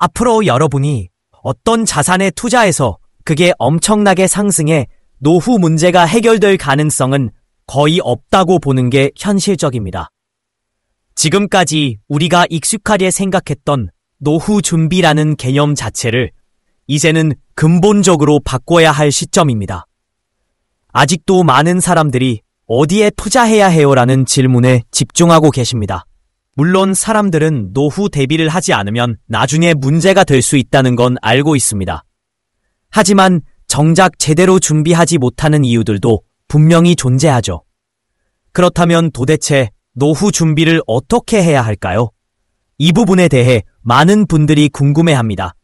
앞으로 여러분이 어떤 자산에 투자해서 그게 엄청나게 상승해 노후 문제가 해결될 가능성은 거의 없다고 보는 게 현실적입니다. 지금까지 우리가 익숙하게 생각했던 노후 준비라는 개념 자체를 이제는 근본적으로 바꿔야 할 시점입니다. 아직도 많은 사람들이 어디에 투자해야 해요라는 질문에 집중하고 계십니다. 물론 사람들은 노후 대비를 하지 않으면 나중에 문제가 될 수 있다는 건 알고 있습니다. 하지만 정작 제대로 준비하지 못하는 이유들도 분명히 존재하죠. 그렇다면 도대체 노후 준비를 어떻게 해야 할까요? 이 부분에 대해 많은 분들이 궁금해합니다.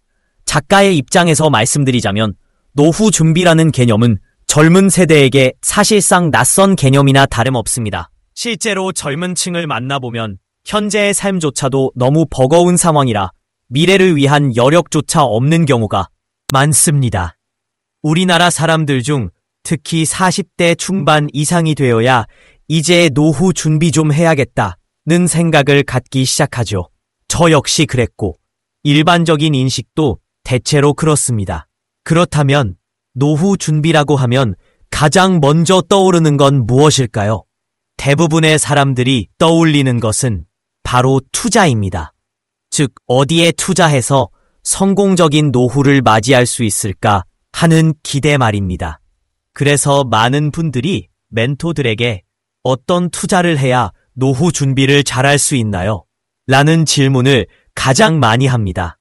작가의 입장에서 말씀드리자면 노후 준비라는 개념은 젊은 세대에게 사실상 낯선 개념이나 다름없습니다. 실제로 젊은 층을 만나보면 현재의 삶조차도 너무 버거운 상황이라 미래를 위한 여력조차 없는 경우가 많습니다. 우리나라 사람들 중 특히 40대 중반 이상이 되어야 이제 노후 준비 좀 해야겠다는 생각을 갖기 시작하죠. 저 역시 그랬고 일반적인 인식도 대체로 그렇습니다. 그렇다면 노후 준비라고 하면 가장 먼저 떠오르는 건 무엇일까요? 대부분의 사람들이 떠올리는 것은 바로 투자입니다. 즉, 어디에 투자해서 성공적인 노후를 맞이할 수 있을까 하는 기대 말입니다. 그래서 많은 분들이 멘토들에게 어떤 투자를 해야 노후 준비를 잘할 수 있나요? 라는 질문을 가장 많이 합니다.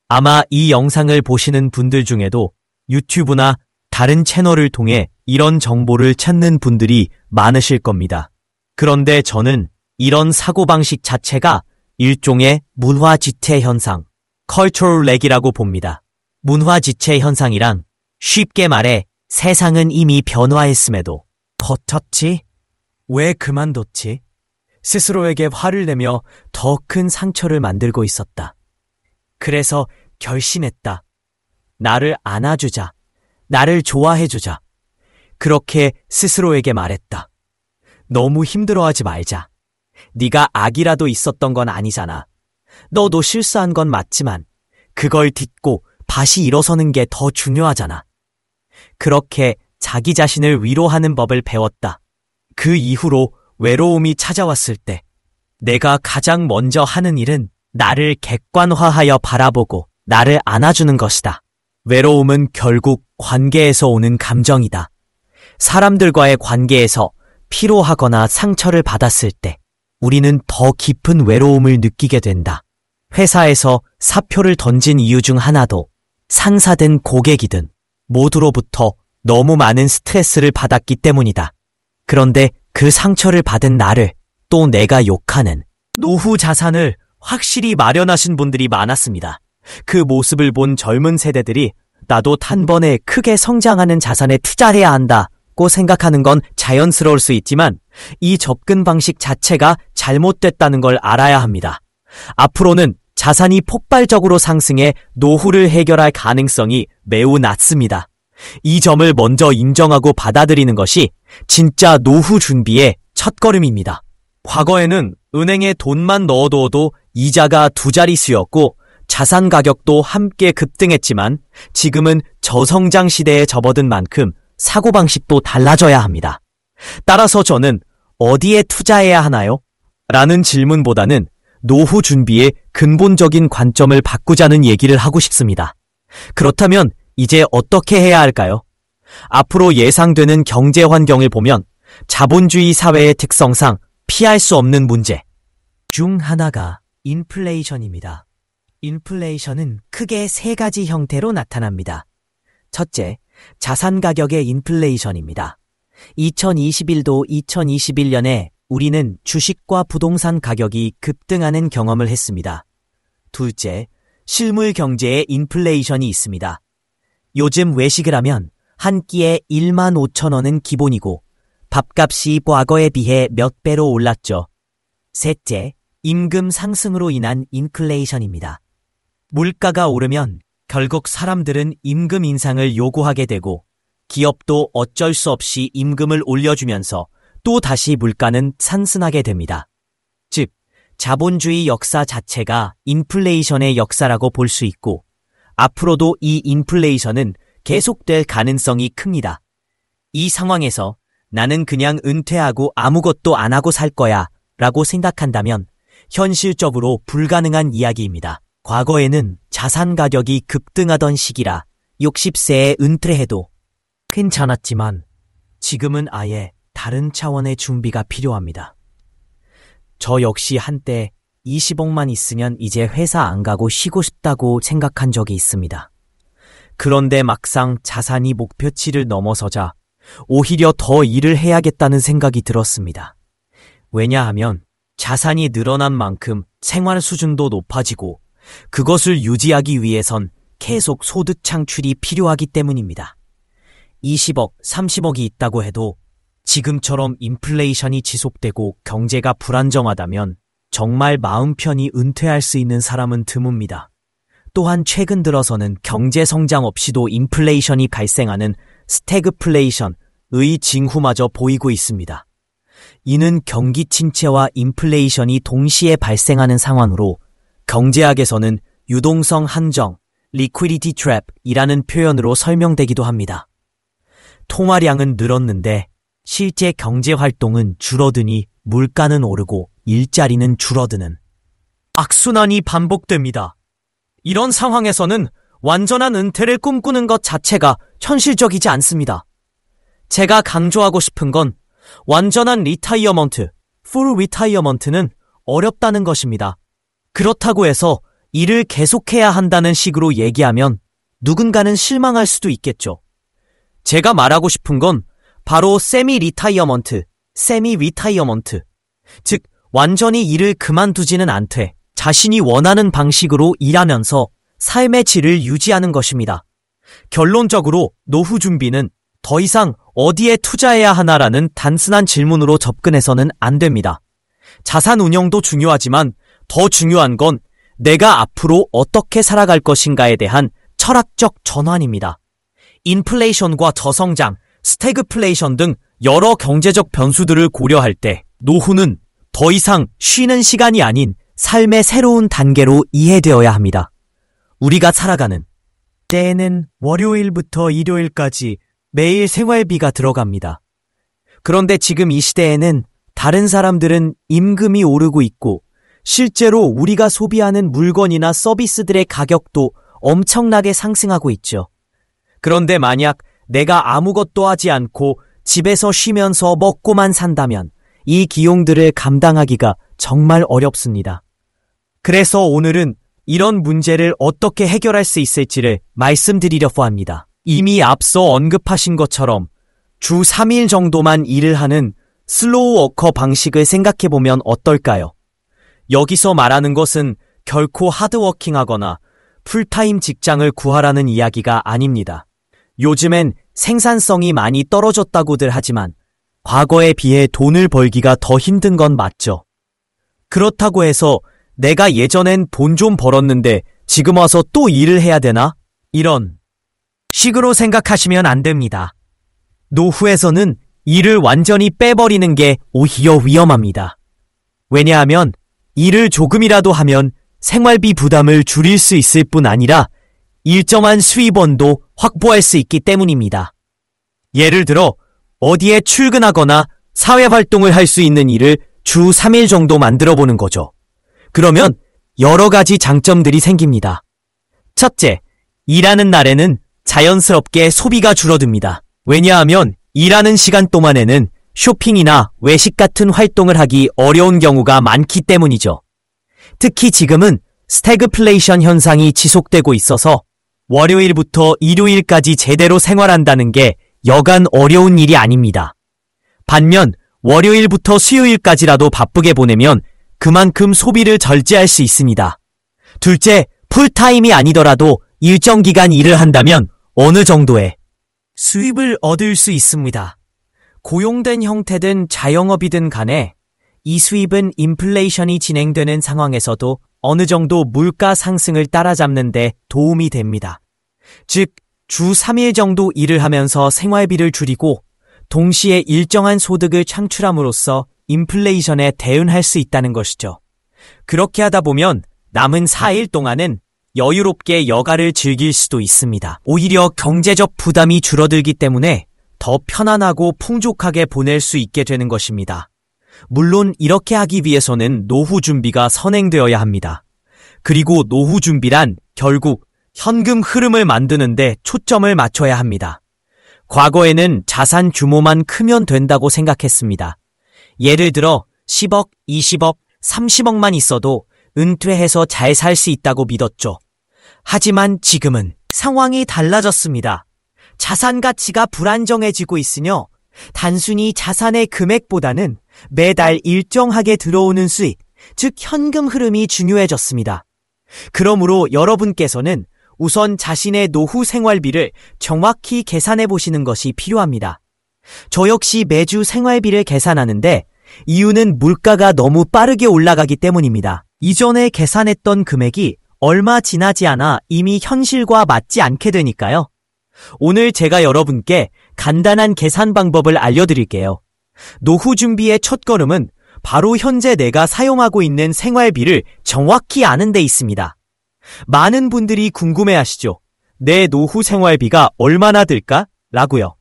아마 이 영상을 보시는 분들 중에도 유튜브나 다른 채널을 통해 이런 정보를 찾는 분들이 많으실 겁니다. 그런데 저는 이런 사고방식 자체가 일종의 문화지체 현상, cultural lag이라고 봅니다. 문화지체 현상이란 쉽게 말해 세상은 이미 변화했음에도 버텼지? 왜 그만뒀지? 스스로에게 화를 내며 더 큰 상처를 만들고 있었다. 그래서 결심했다. 나를 안아주자. 나를 좋아해주자. 그렇게 스스로에게 말했다. 너무 힘들어하지 말자. 네가 악이라도 있었던 건 아니잖아. 너도 실수한 건 맞지만 그걸 딛고 다시 일어서는 게 더 중요하잖아. 그렇게 자기 자신을 위로하는 법을 배웠다. 그 이후로 외로움이 찾아왔을 때 내가 가장 먼저 하는 일은 나를 객관화하여 바라보고 나를 안아주는 것이다. 외로움은 결국 관계에서 오는 감정이다. 사람들과의 관계에서 피로하거나 상처를 받았을 때 우리는 더 깊은 외로움을 느끼게 된다. 회사에서 사표를 던진 이유 중 하나도 상사든 고객이든 모두로부터 너무 많은 스트레스를 받았기 때문이다. 그런데 그 상처를 받은 나를 또 내가 욕하는 노후 자산을 확실히 마련하신 분들이 많았습니다. 그 모습을 본 젊은 세대들이 나도 단번에 크게 성장하는 자산에 투자해야 한다고 생각하는 건 자연스러울 수 있지만 이 접근 방식 자체가 잘못됐다는 걸 알아야 합니다. 앞으로는 자산이 폭발적으로 상승해 노후를 해결할 가능성이 매우 낮습니다. 이 점을 먼저 인정하고 받아들이는 것이 진짜 노후 준비의 첫걸음입니다. 과거에는 은행에 돈만 넣어둬도 이자가 2자릿수였고 자산 가격도 함께 급등했지만 지금은 저성장 시대에 접어든 만큼 사고방식도 달라져야 합니다. 따라서 저는 어디에 투자해야 하나요? 라는 질문보다는 노후 준비의 근본적인 관점을 바꾸자는 얘기를 하고 싶습니다. 그렇다면 이제 어떻게 해야 할까요? 앞으로 예상되는 경제 환경을 보면 자본주의 사회의 특성상 피할 수 없는 문제 중 하나가 인플레이션입니다. 인플레이션은 크게 3가지 형태로 나타납니다. 첫째, 자산 가격의 인플레이션입니다. 2021도 2021년에 우리는 주식과 부동산 가격이 급등하는 경험을 했습니다. 둘째, 실물 경제의 인플레이션이 있습니다. 요즘 외식을 하면 한 끼에 15,000원은 기본이고 밥값이 과거에 비해 몇 배로 올랐죠. 셋째, 임금 상승으로 인한 인플레이션입니다. 물가가 오르면 결국 사람들은 임금 인상을 요구하게 되고 기업도 어쩔 수 없이 임금을 올려주면서 또 다시 물가는 상승하게 됩니다. 즉, 자본주의 역사 자체가 인플레이션의 역사라고 볼 수 있고 앞으로도 이 인플레이션은 계속될 가능성이 큽니다. 이 상황에서 나는 그냥 은퇴하고 아무것도 안 하고 살 거야 라고 생각한다면 현실적으로 불가능한 이야기입니다. 과거에는 자산 가격이 급등하던 시기라 60세에 은퇴해도 괜찮았지만 지금은 아예 다른 차원의 준비가 필요합니다. 저 역시 한때 20억만 있으면 이제 회사 안 가고 쉬고 싶다고 생각한 적이 있습니다. 그런데 막상 자산이 목표치를 넘어서자 오히려 더 일을 해야겠다는 생각이 들었습니다. 왜냐하면 자산이 늘어난 만큼 생활 수준도 높아지고 그것을 유지하기 위해선 계속 소득 창출이 필요하기 때문입니다. 20억, 30억이 있다고 해도 지금처럼 인플레이션이 지속되고 경제가 불안정하다면 정말 마음 편히 은퇴할 수 있는 사람은 드뭅니다. 또한 최근 들어서는 경제 성장 없이도 인플레이션이 발생하는 스태그플레이션의 징후마저 보이고 있습니다. 이는 경기 침체와 인플레이션이 동시에 발생하는 상황으로 경제학에서는 유동성 한정, liquidity trap이라는 표현으로 설명되기도 합니다. 통화량은 늘었는데 실제 경제 활동은 줄어드니 물가는 오르고 일자리는 줄어드는 악순환이 반복됩니다. 이런 상황에서는 완전한 은퇴를 꿈꾸는 것 자체가 현실적이지 않습니다. 제가 강조하고 싶은 건 완전한 리타이어먼트, 풀 리타이어먼트는 어렵다는 것입니다. 그렇다고 해서 일을 계속해야 한다는 식으로 얘기하면 누군가는 실망할 수도 있겠죠. 제가 말하고 싶은 건 바로 세미 리타이어먼트, 즉 완전히 일을 그만두지는 않되 자신이 원하는 방식으로 일하면서 삶의 질을 유지하는 것입니다. 결론적으로 노후 준비는 더 이상 어디에 투자해야 하나라는 단순한 질문으로 접근해서는 안 됩니다. 자산 운영도 중요하지만 더 중요한 건 내가 앞으로 어떻게 살아갈 것인가에 대한 철학적 전환입니다. 인플레이션과 저성장, 스태그플레이션 등 여러 경제적 변수들을 고려할 때 노후는 더 이상 쉬는 시간이 아닌 삶의 새로운 단계로 이해되어야 합니다. 우리가 살아가는 때에는 월요일부터 일요일까지 매일 생활비가 들어갑니다. 그런데 지금 이 시대에는 다른 사람들은 임금이 오르고 있고 실제로 우리가 소비하는 물건이나 서비스들의 가격도 엄청나게 상승하고 있죠. 그런데 만약 내가 아무것도 하지 않고 집에서 쉬면서 먹고만 산다면 이 기용들을 감당하기가 정말 어렵습니다. 그래서 오늘은 이런 문제를 어떻게 해결할 수 있을지를 말씀드리려고 합니다. 이미 앞서 언급하신 것처럼 주 3일 정도만 일을 하는 슬로우 워커 방식을 생각해보면 어떨까요? 여기서 말하는 것은 결코 하드워킹하거나 풀타임 직장을 구하라는 이야기가 아닙니다. 요즘엔 생산성이 많이 떨어졌다고들 하지만 과거에 비해 돈을 벌기가 더 힘든 건 맞죠. 그렇다고 해서 내가 예전엔 돈 좀 벌었는데 지금 와서 또 일을 해야 되나? 이런 식으로 생각하시면 안 됩니다. 노후에서는 일을 완전히 빼버리는 게 오히려 위험합니다. 왜냐하면 일을 조금이라도 하면 생활비 부담을 줄일 수 있을 뿐 아니라 일정한 수입원도 확보할 수 있기 때문입니다. 예를 들어 어디에 출근하거나 사회활동을 할 수 있는 일을 주 3일 정도 만들어 보는 거죠. 그러면 여러 가지 장점들이 생깁니다. 첫째, 일하는 날에는 자연스럽게 소비가 줄어듭니다. 왜냐하면 일하는 시간 동안에는 쇼핑이나 외식 같은 활동을 하기 어려운 경우가 많기 때문이죠. 특히 지금은 스태그플레이션 현상이 지속되고 있어서 월요일부터 일요일까지 제대로 생활한다는 게 여간 어려운 일이 아닙니다. 반면 월요일부터 수요일까지라도 바쁘게 보내면 그만큼 소비를 절제할 수 있습니다. 둘째, 풀타임이 아니더라도 일정 기간 일을 한다면 어느 정도의 수입을 얻을 수 있습니다. 고용된 형태든 자영업이든 간에 이 수입은 인플레이션이 진행되는 상황에서도 어느 정도 물가 상승을 따라잡는 데 도움이 됩니다. 즉, 주 3일 정도 일을 하면서 생활비를 줄이고 동시에 일정한 소득을 창출함으로써 인플레이션에 대응할 수 있다는 것이죠. 그렇게 하다 보면 남은 4일 동안은 여유롭게 여가를 즐길 수도 있습니다. 오히려 경제적 부담이 줄어들기 때문에 더 편안하고 풍족하게 보낼 수 있게 되는 것입니다. 물론 이렇게 하기 위해서는 노후 준비가 선행되어야 합니다. 그리고 노후 준비란 결국 현금 흐름을 만드는데 초점을 맞춰야 합니다. 과거에는 자산 규모만 크면 된다고 생각했습니다. 예를 들어 10억, 20억, 30억만 있어도 은퇴해서 잘 살 수 있다고 믿었죠. 하지만 지금은 상황이 달라졌습니다. 자산 가치가 불안정해지고 있으며 단순히 자산의 금액보다는 매달 일정하게 들어오는 수익, 즉 현금 흐름이 중요해졌습니다. 그러므로 여러분께서는 우선 자신의 노후 생활비를 정확히 계산해 보시는 것이 필요합니다. 저 역시 매주 생활비를 계산하는데 이유는 물가가 너무 빠르게 올라가기 때문입니다. 이전에 계산했던 금액이 얼마 지나지 않아 이미 현실과 맞지 않게 되니까요. 오늘 제가 여러분께 간단한 계산 방법을 알려드릴게요. 노후 준비의 첫걸음은 바로 현재 내가 사용하고 있는 생활비를 정확히 아는 데 있습니다. 많은 분들이 궁금해하시죠. 내 노후 생활비가 얼마나 들까? 라고요.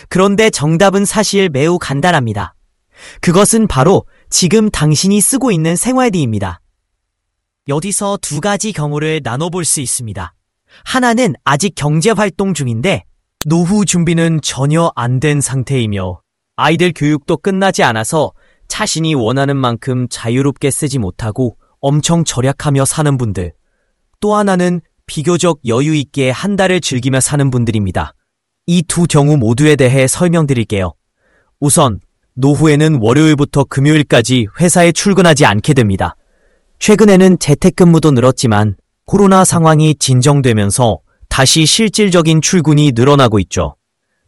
그런데 정답은 사실 매우 간단합니다. 그것은 바로 지금 당신이 쓰고 있는 생활비입니다. 여기서 두 가지 경우를 나눠볼 수 있습니다. 하나는 아직 경제활동 중인데 노후 준비는 전혀 안 된 상태이며 아이들 교육도 끝나지 않아서 자신이 원하는 만큼 자유롭게 쓰지 못하고 엄청 절약하며 사는 분들. 또 하나는 비교적 여유 있게 한 달을 즐기며 사는 분들입니다. 이 두 경우 모두에 대해 설명드릴게요. 우선 노후에는 월요일부터 금요일까지 회사에 출근하지 않게 됩니다. 최근에는 재택근무도 늘었지만 코로나 상황이 진정되면서 다시 실질적인 출근이 늘어나고 있죠.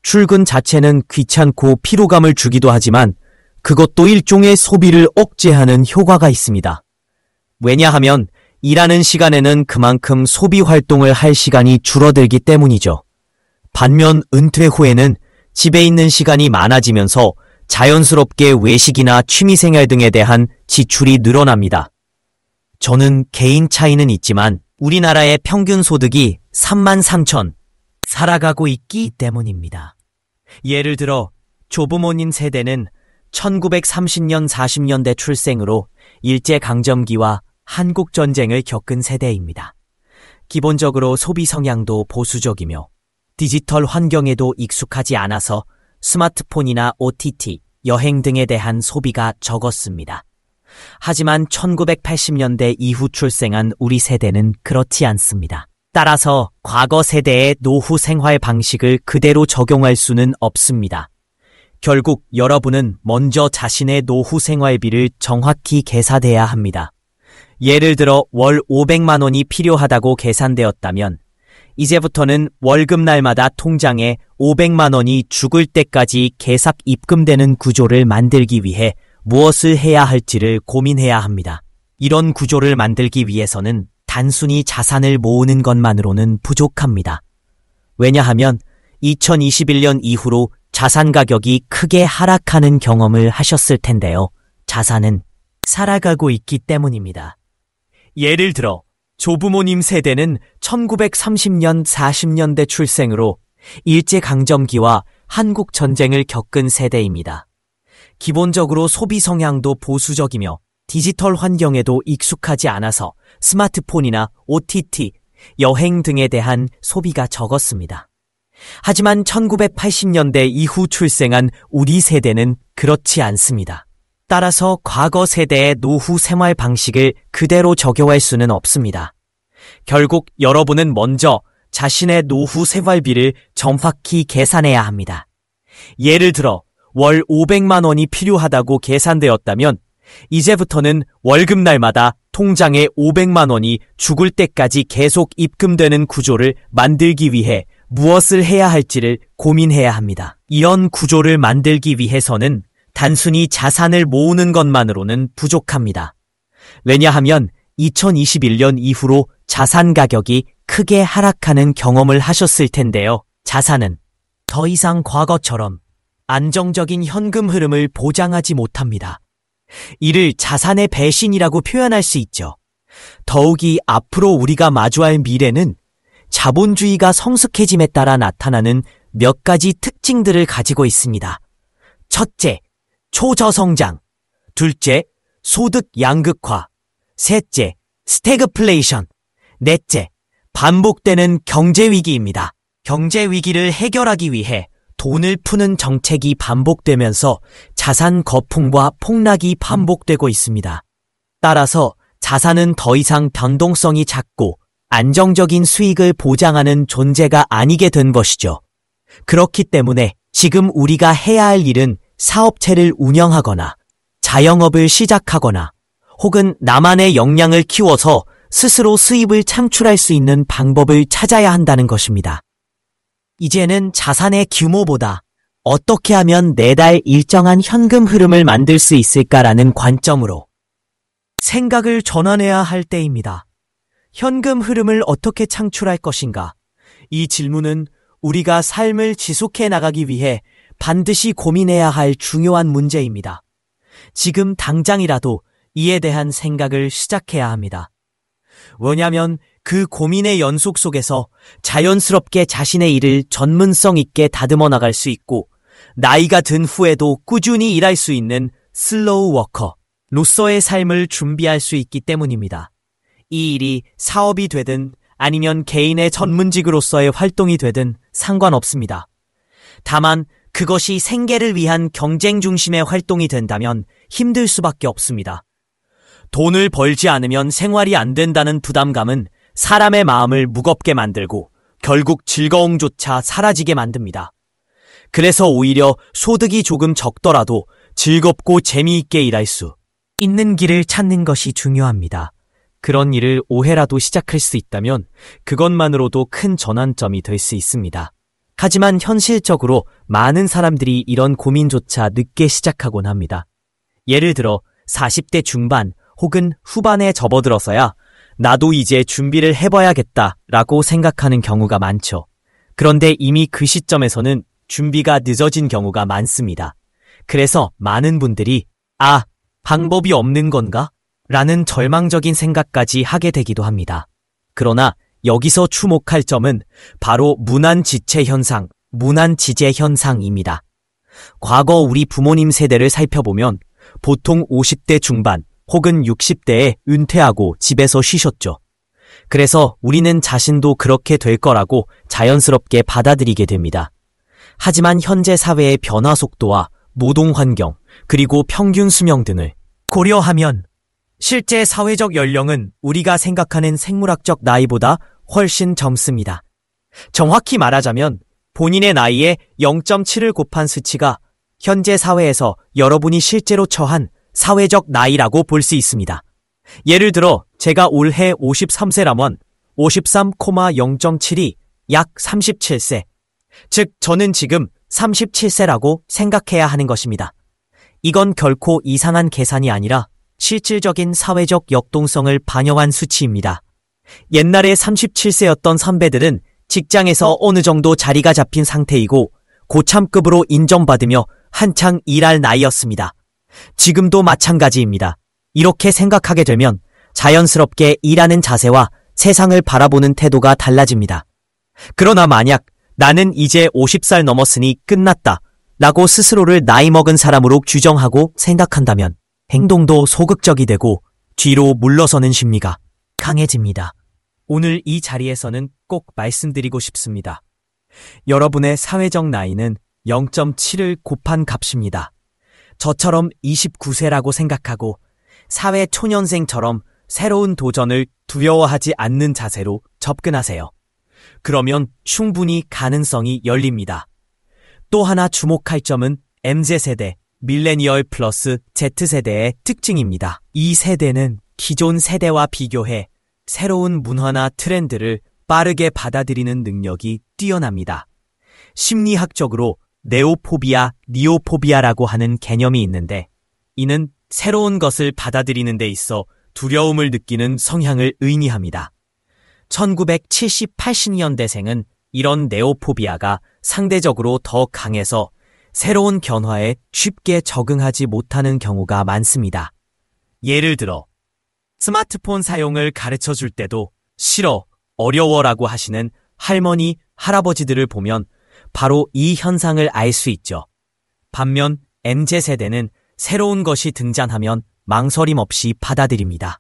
출근 자체는 귀찮고 피로감을 주기도 하지만 그것도 일종의 소비를 억제하는 효과가 있습니다. 왜냐하면 일하는 시간에는 그만큼 소비 활동을 할 시간이 줄어들기 때문이죠. 반면 은퇴 후에는 집에 있는 시간이 많아지면서 자연스럽게 외식이나 취미생활 등에 대한 지출이 늘어납니다. 저는 개인 차이는 있지만 우리나라의 평균 소득이 33,000 살아가고 있기 때문입니다. 예를 들어 조부모님 세대는 1930년 40년대 출생으로 일제강점기와 한국전쟁을 겪은 세대입니다. 기본적으로 소비 성향도 보수적이며 디지털 환경에도 익숙하지 않아서 스마트폰이나 OTT, 여행 등에 대한 소비가 적었습니다. 하지만 1980년대 이후 출생한 우리 세대는 그렇지 않습니다. 따라서 과거 세대의 노후 생활 방식을 그대로 적용할 수는 없습니다. 결국 여러분은 먼저 자신의 노후 생활비를 정확히 계산해야 합니다. 예를 들어 월 500만 원이 필요하다고 계산되었다면 이제부터는 월급날마다 통장에 500만 원이 죽을 때까지 계속 입금되는 구조를 만들기 위해 무엇을 해야 할지를 고민해야 합니다. 이런 구조를 만들기 위해서는 단순히 자산을 모으는 것만으로는 부족합니다. 왜냐하면 2021년 이후로 자산 가격이 크게 하락하는 경험을 하셨을 텐데요. 자산은 살아가고 있기 때문입니다. 예를 들어 조부모님 세대는 1930년 40년대 출생으로 일제강점기와 한국전쟁을 겪은 세대입니다. 기본적으로 소비 성향도 보수적이며 디지털 환경에도 익숙하지 않아서 스마트폰이나 OTT, 여행 등에 대한 소비가 적었습니다. 하지만 1980년대 이후 출생한 우리 세대는 그렇지 않습니다. 따라서 과거 세대의 노후 생활 방식을 그대로 적용할 수는 없습니다. 결국 여러분은 먼저 자신의 노후 생활비를 정확히 계산해야 합니다. 예를 들어 월 500만 원이 필요하다고 계산되었다면 이제부터는 월급날마다 통장에 500만 원이 죽을 때까지 계속 입금되는 구조를 만들기 위해 무엇을 해야 할지를 고민해야 합니다. 이런 구조를 만들기 위해서는 단순히 자산을 모으는 것만으로는 부족합니다. 왜냐하면 2021년 이후로 자산 가격이 크게 하락하는 경험을 하셨을 텐데요. 자산은 더 이상 과거처럼 안정적인 현금 흐름을 보장하지 못합니다. 이를 자산의 배신이라고 표현할 수 있죠. 더욱이 앞으로 우리가 마주할 미래는 자본주의가 성숙해짐에 따라 나타나는 몇 가지 특징들을 가지고 있습니다. 첫째, 초저성장. 둘째, 소득 양극화. 셋째, 스태그플레이션. 넷째, 반복되는 경제위기입니다. 경제위기를 해결하기 위해 돈을 푸는 정책이 반복되면서 자산 거품과 폭락이 반복되고 있습니다. 따라서 자산은 더 이상 변동성이 작고 안정적인 수익을 보장하는 존재가 아니게 된 것이죠. 그렇기 때문에 지금 우리가 해야 할 일은 사업체를 운영하거나 자영업을 시작하거나 혹은 나만의 역량을 키워서 스스로 수입을 창출할 수 있는 방법을 찾아야 한다는 것입니다. 이제는 자산의 규모보다 어떻게 하면 매달 일정한 현금 흐름을 만들 수 있을까라는 관점으로 생각을 전환해야 할 때입니다. 현금 흐름을 어떻게 창출할 것인가? 이 질문은 우리가 삶을 지속해 나가기 위해 반드시 고민해야 할 중요한 문제입니다. 지금 당장이라도 이에 대한 생각을 시작해야 합니다. 왜냐하면 그 고민의 연속 속에서 자연스럽게 자신의 일을 전문성 있게 다듬어 나갈 수 있고 나이가 든 후에도 꾸준히 일할 수 있는 슬로우 워커로서의 삶을 준비할 수 있기 때문입니다. 이 일이 사업이 되든 아니면 개인의 전문직으로서의 활동이 되든 상관없습니다. 다만 그것이 생계를 위한 경쟁 중심의 활동이 된다면 힘들 수밖에 없습니다. 돈을 벌지 않으면 생활이 안 된다는 부담감은 사람의 마음을 무겁게 만들고 결국 즐거움조차 사라지게 만듭니다. 그래서 오히려 소득이 조금 적더라도 즐겁고 재미있게 일할 수 있는 길을 찾는 것이 중요합니다. 그런 일을 올해라도 시작할 수 있다면 그것만으로도 큰 전환점이 될 수 있습니다. 하지만 현실적으로 많은 사람들이 이런 고민조차 늦게 시작하곤 합니다. 예를 들어 40대 중반 혹은 후반에 접어들어서야 나도 이제 준비를 해봐야겠다라고 생각하는 경우가 많죠. 그런데 이미 그 시점에서는 준비가 늦어진 경우가 많습니다. 그래서 많은 분들이 방법이 없는 건가? 라는 절망적인 생각까지 하게 되기도 합니다. 그러나 여기서 주목할 점은 바로 무난지체 현상, 무난지제 현상입니다. 과거 우리 부모님 세대를 살펴보면 보통 50대 중반 혹은 60대에 은퇴하고 집에서 쉬셨죠. 그래서 우리는 자신도 그렇게 될 거라고 자연스럽게 받아들이게 됩니다. 하지만 현재 사회의 변화 속도와 노동 환경, 그리고 평균 수명 등을 고려하면 실제 사회적 연령은 우리가 생각하는 생물학적 나이보다 훨씬 젊습니다. 정확히 말하자면 본인의 나이에 0.7을 곱한 수치가 현재 사회에서 여러분이 실제로 처한 사회적 나이라고 볼 수 있습니다. 예를 들어 제가 올해 53세라면 53,0.7이 약 37세, 즉 저는 지금 37세라고 생각해야 하는 것입니다. 이건 결코 이상한 계산이 아니라 실질적인 사회적 역동성을 반영한 수치입니다. 옛날에 37세였던 선배들은 직장에서 어느 정도 자리가 잡힌 상태이고 고참급으로 인정받으며 한창 일할 나이였습니다. 지금도 마찬가지입니다. 이렇게 생각하게 되면 자연스럽게 일하는 자세와 세상을 바라보는 태도가 달라집니다. 그러나 만약 나는 이제 50살 넘었으니 끝났다 라고 스스로를 나이 먹은 사람으로 규정하고 생각한다면 행동도 소극적이 되고 뒤로 물러서는 심리가 강해집니다. 오늘 이 자리에서는 꼭 말씀드리고 싶습니다. 여러분의 사회적 나이는 0.7을 곱한 값입니다. 저처럼 29세라고 생각하고 사회 초년생처럼 새로운 도전을 두려워하지 않는 자세로 접근하세요. 그러면 충분히 가능성이 열립니다. 또 하나 주목할 점은 MZ세대, 밀레니얼 플러스 Z세대의 특징입니다. 이 세대는 기존 세대와 비교해 새로운 문화나 트렌드를 빠르게 받아들이는 능력이 뛰어납니다. 심리학적으로 네오포비아, 니오포비아라고 하는 개념이 있는데 이는 새로운 것을 받아들이는 데 있어 두려움을 느끼는 성향을 의미합니다. 1970, 80년대생은 이런 네오포비아가 상대적으로 더 강해서 새로운 변화에 쉽게 적응하지 못하는 경우가 많습니다. 예를 들어 스마트폰 사용을 가르쳐 줄 때도 싫어, 어려워라고 하시는 할머니, 할아버지들을 보면 바로 이 현상을 알 수 있죠. 반면 MZ세대는 새로운 것이 등장하면 망설임 없이 받아들입니다.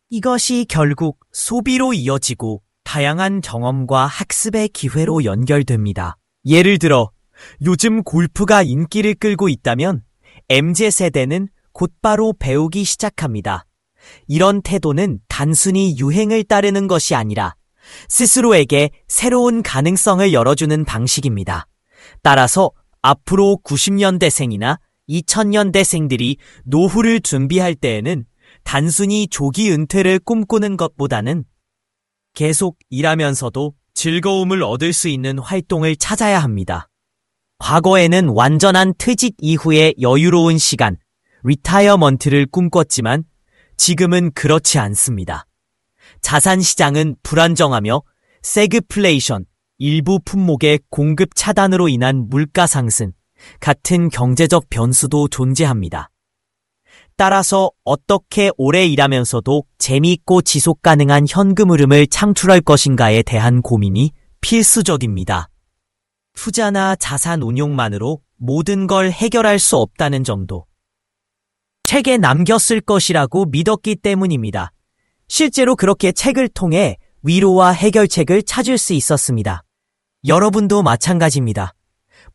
이것이 결국 소비로 이어지고 다양한 경험과 학습의 기회로 연결됩니다. 예를 들어 요즘 골프가 인기를 끌고 있다면 MZ세대는 곧바로 배우기 시작합니다. 이런 태도는 단순히 유행을 따르는 것이 아니라 스스로에게 새로운 가능성을 열어주는 방식입니다. 따라서 앞으로 90년대생이나 2000년대생들이 노후를 준비할 때에는 단순히 조기 은퇴를 꿈꾸는 것보다는 계속 일하면서도 즐거움을 얻을 수 있는 활동을 찾아야 합니다. 과거에는 완전한 퇴직 이후의 여유로운 시간, 리타이어먼트를 꿈꿨지만 지금은 그렇지 않습니다. 자산 시장은 불안정하며 세그플레이션, 일부 품목의 공급 차단으로 인한 물가 상승 같은 경제적 변수도 존재합니다. 따라서 어떻게 오래 일하면서도 재미있고 지속 가능한 현금 흐름을 창출할 것인가에 대한 고민이 필수적입니다. 투자나 자산 운용만으로 모든 걸 해결할 수 없다는 점도 책에 남겼을 것이라고 믿었기 때문입니다. 실제로 그렇게 책을 통해 위로와 해결책을 찾을 수 있었습니다. 여러분도 마찬가지입니다.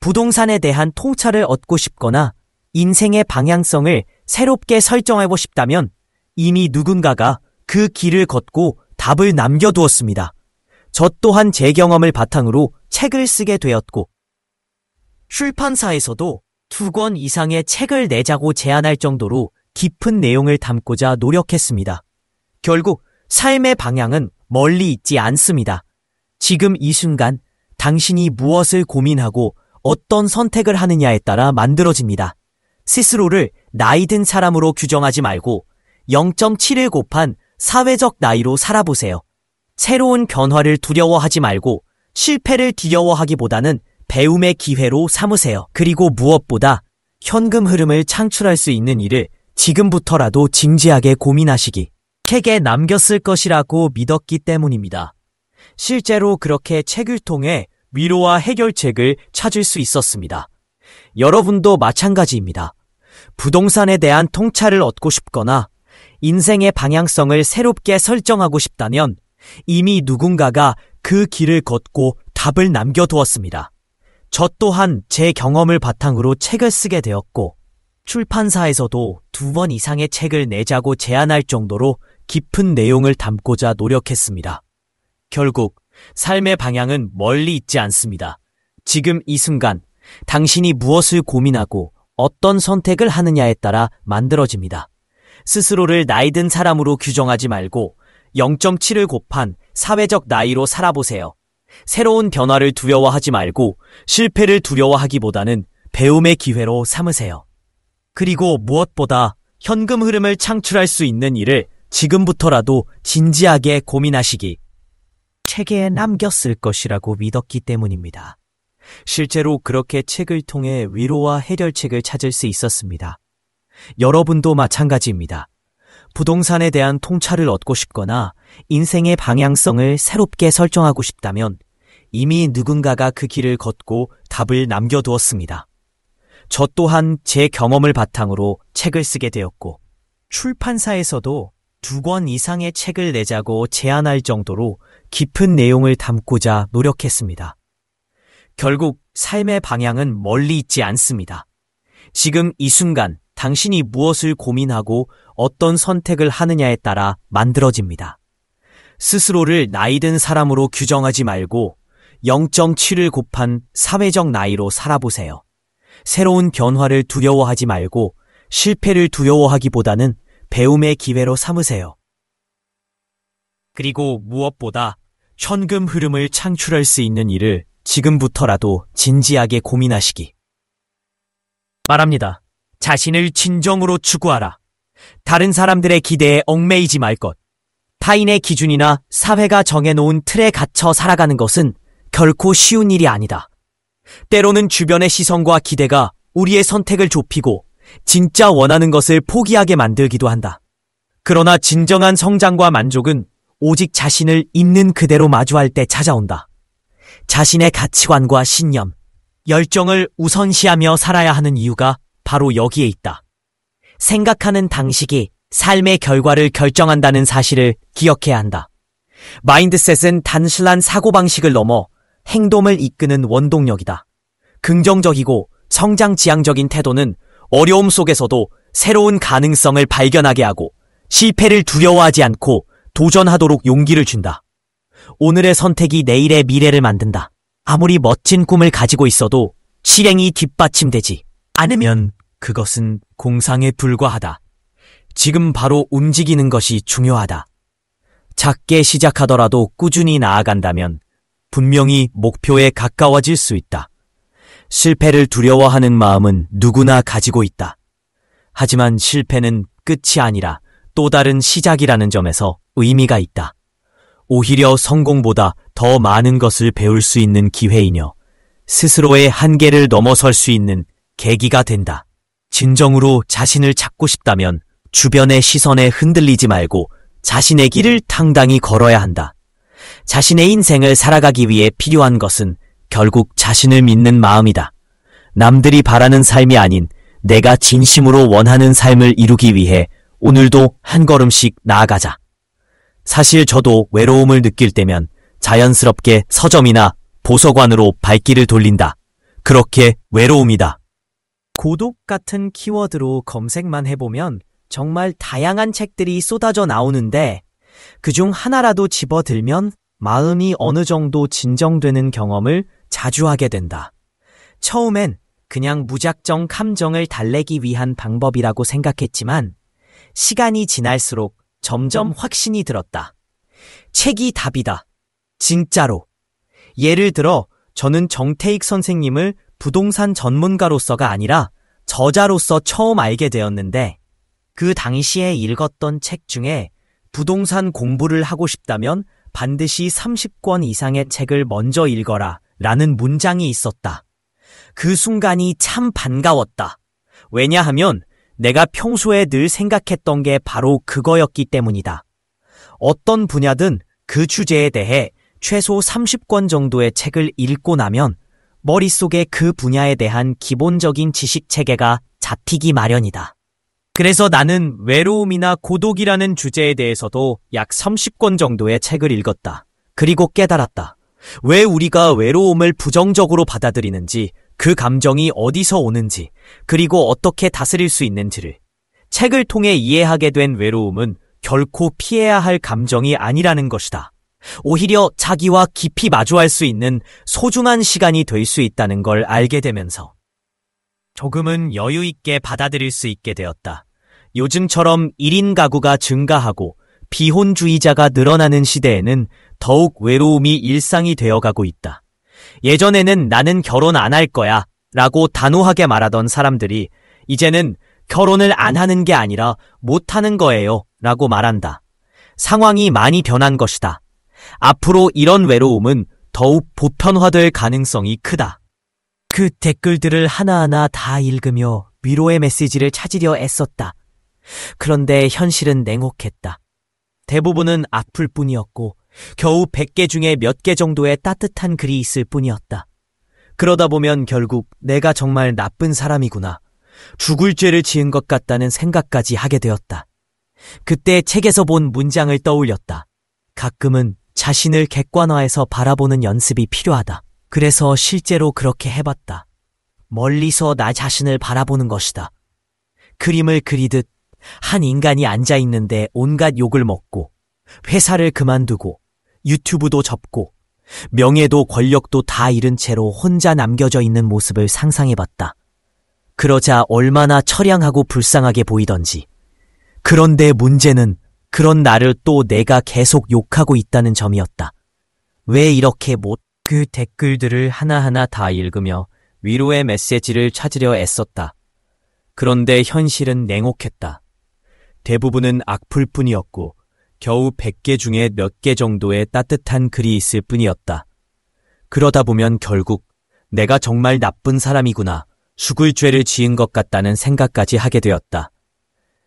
부동산에 대한 통찰을 얻고 싶거나 인생의 방향성을 새롭게 설정하고 싶다면 이미 누군가가 그 길을 걷고 답을 남겨두었습니다. 저 또한 제 경험을 바탕으로 책을 쓰게 되었고 출판사에서도 2권 이상의 책을 내자고 제안할 정도로 깊은 내용을 담고자 노력했습니다. 결국 삶의 방향은 멀리 있지 않습니다. 지금 이 순간 당신이 무엇을 고민하고 어떤 선택을 하느냐에 따라 만들어집니다. 스스로를 나이 든 사람으로 규정하지 말고 0.7을 곱한 사회적 나이로 살아보세요. 새로운 변화를 두려워하지 말고 실패를 두려워하기보다는 배움의 기회로 삼으세요. 그리고 무엇보다 현금 흐름을 창출할 수 있는 일을 지금부터라도 진지하게 고민하시기. 책에 남겼을 것이라고 믿었기 때문입니다. 실제로 그렇게 책을 통해 위로와 해결책을 찾을 수 있었습니다. 여러분도 마찬가지입니다. 부동산에 대한 통찰을 얻고 싶거나 인생의 방향성을 새롭게 설정하고 싶다면 이미 누군가가 그 길을 걷고 답을 남겨두었습니다. 저 또한 제 경험을 바탕으로 책을 쓰게 되었고 출판사에서도 2권 이상의 책을 내자고 제안할 정도로 깊은 내용을 담고자 노력했습니다. 결국 삶의 방향은 멀리 있지 않습니다. 지금 이 순간 당신이 무엇을 고민하고 어떤 선택을 하느냐에 따라 만들어집니다. 스스로를 나이 든 사람으로 규정하지 말고 0.7을 곱한 사회적 나이로 살아보세요. 새로운 변화를 두려워하지 말고 실패를 두려워하기보다는 배움의 기회로 삼으세요. 그리고 무엇보다 현금 흐름을 창출할 수 있는 일을 지금부터라도 진지하게 고민하시기. 책에 남겼을 것이라고 믿었기 때문입니다. 실제로 그렇게 책을 통해 위로와 해결책을 찾을 수 있었습니다. 여러분도 마찬가지입니다. 부동산에 대한 통찰을 얻고 싶거나 인생의 방향성을 새롭게 설정하고 싶다면 이미 누군가가 그 길을 걷고 답을 남겨두었습니다. 저 또한 제 경험을 바탕으로 책을 쓰게 되었고 출판사에서도 2권 이상의 책을 내자고 제안할 정도로 깊은 내용을 담고자 노력했습니다. 결국 삶의 방향은 멀리 있지 않습니다. 지금 이 순간 당신이 무엇을 고민하고 어떤 선택을 하느냐에 따라 만들어집니다. 스스로를 나이 든 사람으로 규정하지 말고 0.7을 곱한 사회적 나이로 살아보세요. 새로운 변화를 두려워하지 말고 실패를 두려워하기보다는 배움의 기회로 삼으세요. 그리고 무엇보다 현금 흐름을 창출할 수 있는 일을 지금부터라도 진지하게 고민하시기 바랍니다. 자신을 진정으로 추구하라. 다른 사람들의 기대에 얽매이지 말 것. 타인의 기준이나 사회가 정해놓은 틀에 갇혀 살아가는 것은 결코 쉬운 일이 아니다. 때로는 주변의 시선과 기대가 우리의 선택을 좁히고 진짜 원하는 것을 포기하게 만들기도 한다. 그러나 진정한 성장과 만족은 오직 자신을 있는 그대로 마주할 때 찾아온다. 자신의 가치관과 신념, 열정을 우선시하며 살아야 하는 이유가 바로 여기에 있다. 생각하는 방식이 삶의 결과를 결정한다는 사실을 기억해야 한다. 마인드셋은 단순한 사고방식을 넘어 행동을 이끄는 원동력이다. 긍정적이고 성장지향적인 태도는 어려움 속에서도 새로운 가능성을 발견하게 하고 실패를 두려워하지 않고 도전하도록 용기를 준다. 오늘의 선택이 내일의 미래를 만든다. 아무리 멋진 꿈을 가지고 있어도 실행이 뒷받침되지 않으면 그것은 공상에 불과하다. 지금 바로 움직이는 것이 중요하다. 작게 시작하더라도 꾸준히 나아간다면 분명히 목표에 가까워질 수 있다. 실패를 두려워하는 마음은 누구나 가지고 있다. 하지만 실패는 끝이 아니라 또 다른 시작이라는 점에서 의미가 있다. 오히려 성공보다 더 많은 것을 배울 수 있는 기회이며 스스로의 한계를 넘어설 수 있는 계기가 된다. 진정으로 자신을 찾고 싶다면 주변의 시선에 흔들리지 말고 자신의 길을 당당히 걸어야 한다. 자신의 인생을 살아가기 위해 필요한 것은 결국 자신을 믿는 마음이다. 남들이 바라는 삶이 아닌 내가 진심으로 원하는 삶을 이루기 위해 오늘도 한 걸음씩 나아가자. 사실 저도 외로움을 느낄 때면 자연스럽게 서점이나 도서관으로 발길을 돌린다. 그렇게 외로움이다. 고독 같은 키워드로 검색만 해보면 정말 다양한 책들이 쏟아져 나오는데 그중 하나라도 집어들면 마음이 어느 정도 진정되는 경험을 자주 하게 된다. 처음엔 그냥 무작정 감정을 달래기 위한 방법이라고 생각했지만 시간이 지날수록 점점 확신이 들었다. 책이 답이다. 진짜로. 예를 들어 저는 정태익 선생님을 부동산 전문가로서가 아니라 저자로서 처음 알게 되었는데 그 당시에 읽었던 책 중에 부동산 공부를 하고 싶다면 반드시 30권 이상의 책을 먼저 읽어라 라는 문장이 있었다. 그 순간이 참 반가웠다. 왜냐하면 내가 평소에 늘 생각했던 게 바로 그거였기 때문이다. 어떤 분야든 그 주제에 대해 최소 30권 정도의 책을 읽고 나면 머릿속에 그 분야에 대한 기본적인 지식 체계가 잡히기 마련이다. 그래서 나는 외로움이나 고독이라는 주제에 대해서도 약 30권 정도의 책을 읽었다. 그리고 깨달았다. 왜 우리가 외로움을 부정적으로 받아들이는지, 그 감정이 어디서 오는지, 그리고 어떻게 다스릴 수 있는지를. 책을 통해 이해하게 된 외로움은 결코 피해야 할 감정이 아니라는 것이다. 오히려 자기와 깊이 마주할 수 있는 소중한 시간이 될 수 있다는 걸 알게 되면서 조금은 여유 있게 받아들일 수 있게 되었다. 요즘처럼 1인 가구가 증가하고 비혼주의자가 늘어나는 시대에는 더욱 외로움이 일상이 되어가고 있다. 예전에는 나는 결혼 안 할 거야 라고 단호하게 말하던 사람들이 이제는 결혼을 안 하는 게 아니라 못 하는 거예요 라고 말한다. 상황이 많이 변한 것이다. 앞으로 이런 외로움은 더욱 보편화될 가능성이 크다. 그 댓글들을 하나하나 다 읽으며 위로의 메시지를 찾으려 애썼다. 그런데 현실은 냉혹했다. 대부분은 악플 뿐이었고 겨우 100개 중에 몇 개 정도의 따뜻한 글이 있을 뿐이었다. 그러다 보면 결국 내가 정말 나쁜 사람이구나, 죽을 죄를 지은 것 같다는 생각까지 하게 되었다. 그때 책에서 본 문장을 떠올렸다. 가끔은 자신을 객관화해서 바라보는 연습이 필요하다. 그래서 실제로 그렇게 해봤다. 멀리서 나 자신을 바라보는 것이다. 그림을 그리듯 한 인간이 앉아있는데 온갖 욕을 먹고 회사를 그만두고 유튜브도 접고 명예도 권력도 다 잃은 채로 혼자 남겨져 있는 모습을 상상해봤다. 그러자 얼마나 처량하고 불쌍하게 보이던지. 그런데 문제는 그런 나를 또 내가 계속 욕하고 있다는 점이었다. 왜 이렇게 그 댓글들을 하나하나 다 읽으며 위로의 메시지를 찾으려 애썼다. 그런데 현실은 냉혹했다. 대부분은 악플뿐이었고 겨우 100개 중에 몇 개 정도의 따뜻한 글이 있을 뿐이었다. 그러다 보면 결국 내가 정말 나쁜 사람이구나. 죽을 죄를 지은 것 같다는 생각까지 하게 되었다.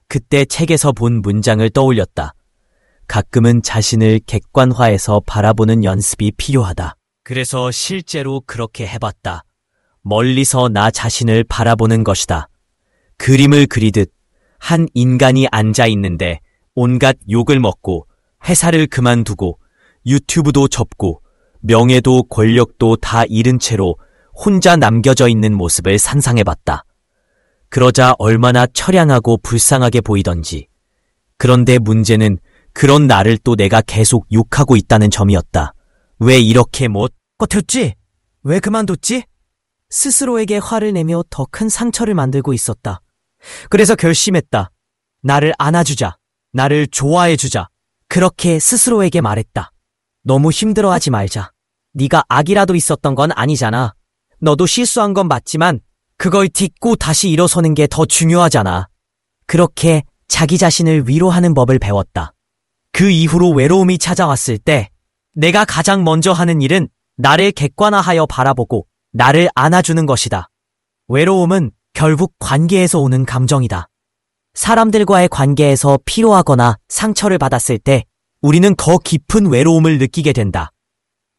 그때 책에서 본 문장을 떠올렸다. 가끔은 자신을 객관화해서 바라보는 연습이 필요하다. 그래서 실제로 그렇게 해봤다. 멀리서 나 자신을 바라보는 것이다. 그림을 그리듯 한 인간이 앉아 있는데 온갖 욕을 먹고 회사를 그만두고 유튜브도 접고 명예도 권력도 다 잃은 채로 혼자 남겨져 있는 모습을 상상해봤다. 그러자 얼마나 처량하고 불쌍하게 보이던지. 그런데 문제는 그런 나를 또 내가 계속 욕하고 있다는 점이었다. 왜 이렇게 못 버텼지? 왜 그만뒀지? 스스로에게 화를 내며 더 큰 상처를 만들고 있었다. 그래서 결심했다. 나를 안아주자. 나를 좋아해주자. 그렇게 스스로에게 말했다. 너무 힘들어하지 말자. 네가 악이라도 있었던 건 아니잖아. 너도 실수한 건 맞지만 그걸 딛고 다시 일어서는 게 더 중요하잖아. 그렇게 자기 자신을 위로하는 법을 배웠다. 그 이후로 외로움이 찾아왔을 때 내가 가장 먼저 하는 일은 나를 객관화하여 바라보고 나를 안아주는 것이다. 외로움은 결국 관계에서 오는 감정이다. 사람들과의 관계에서 피로하거나 상처를 받았을 때 우리는 더 깊은 외로움을 느끼게 된다.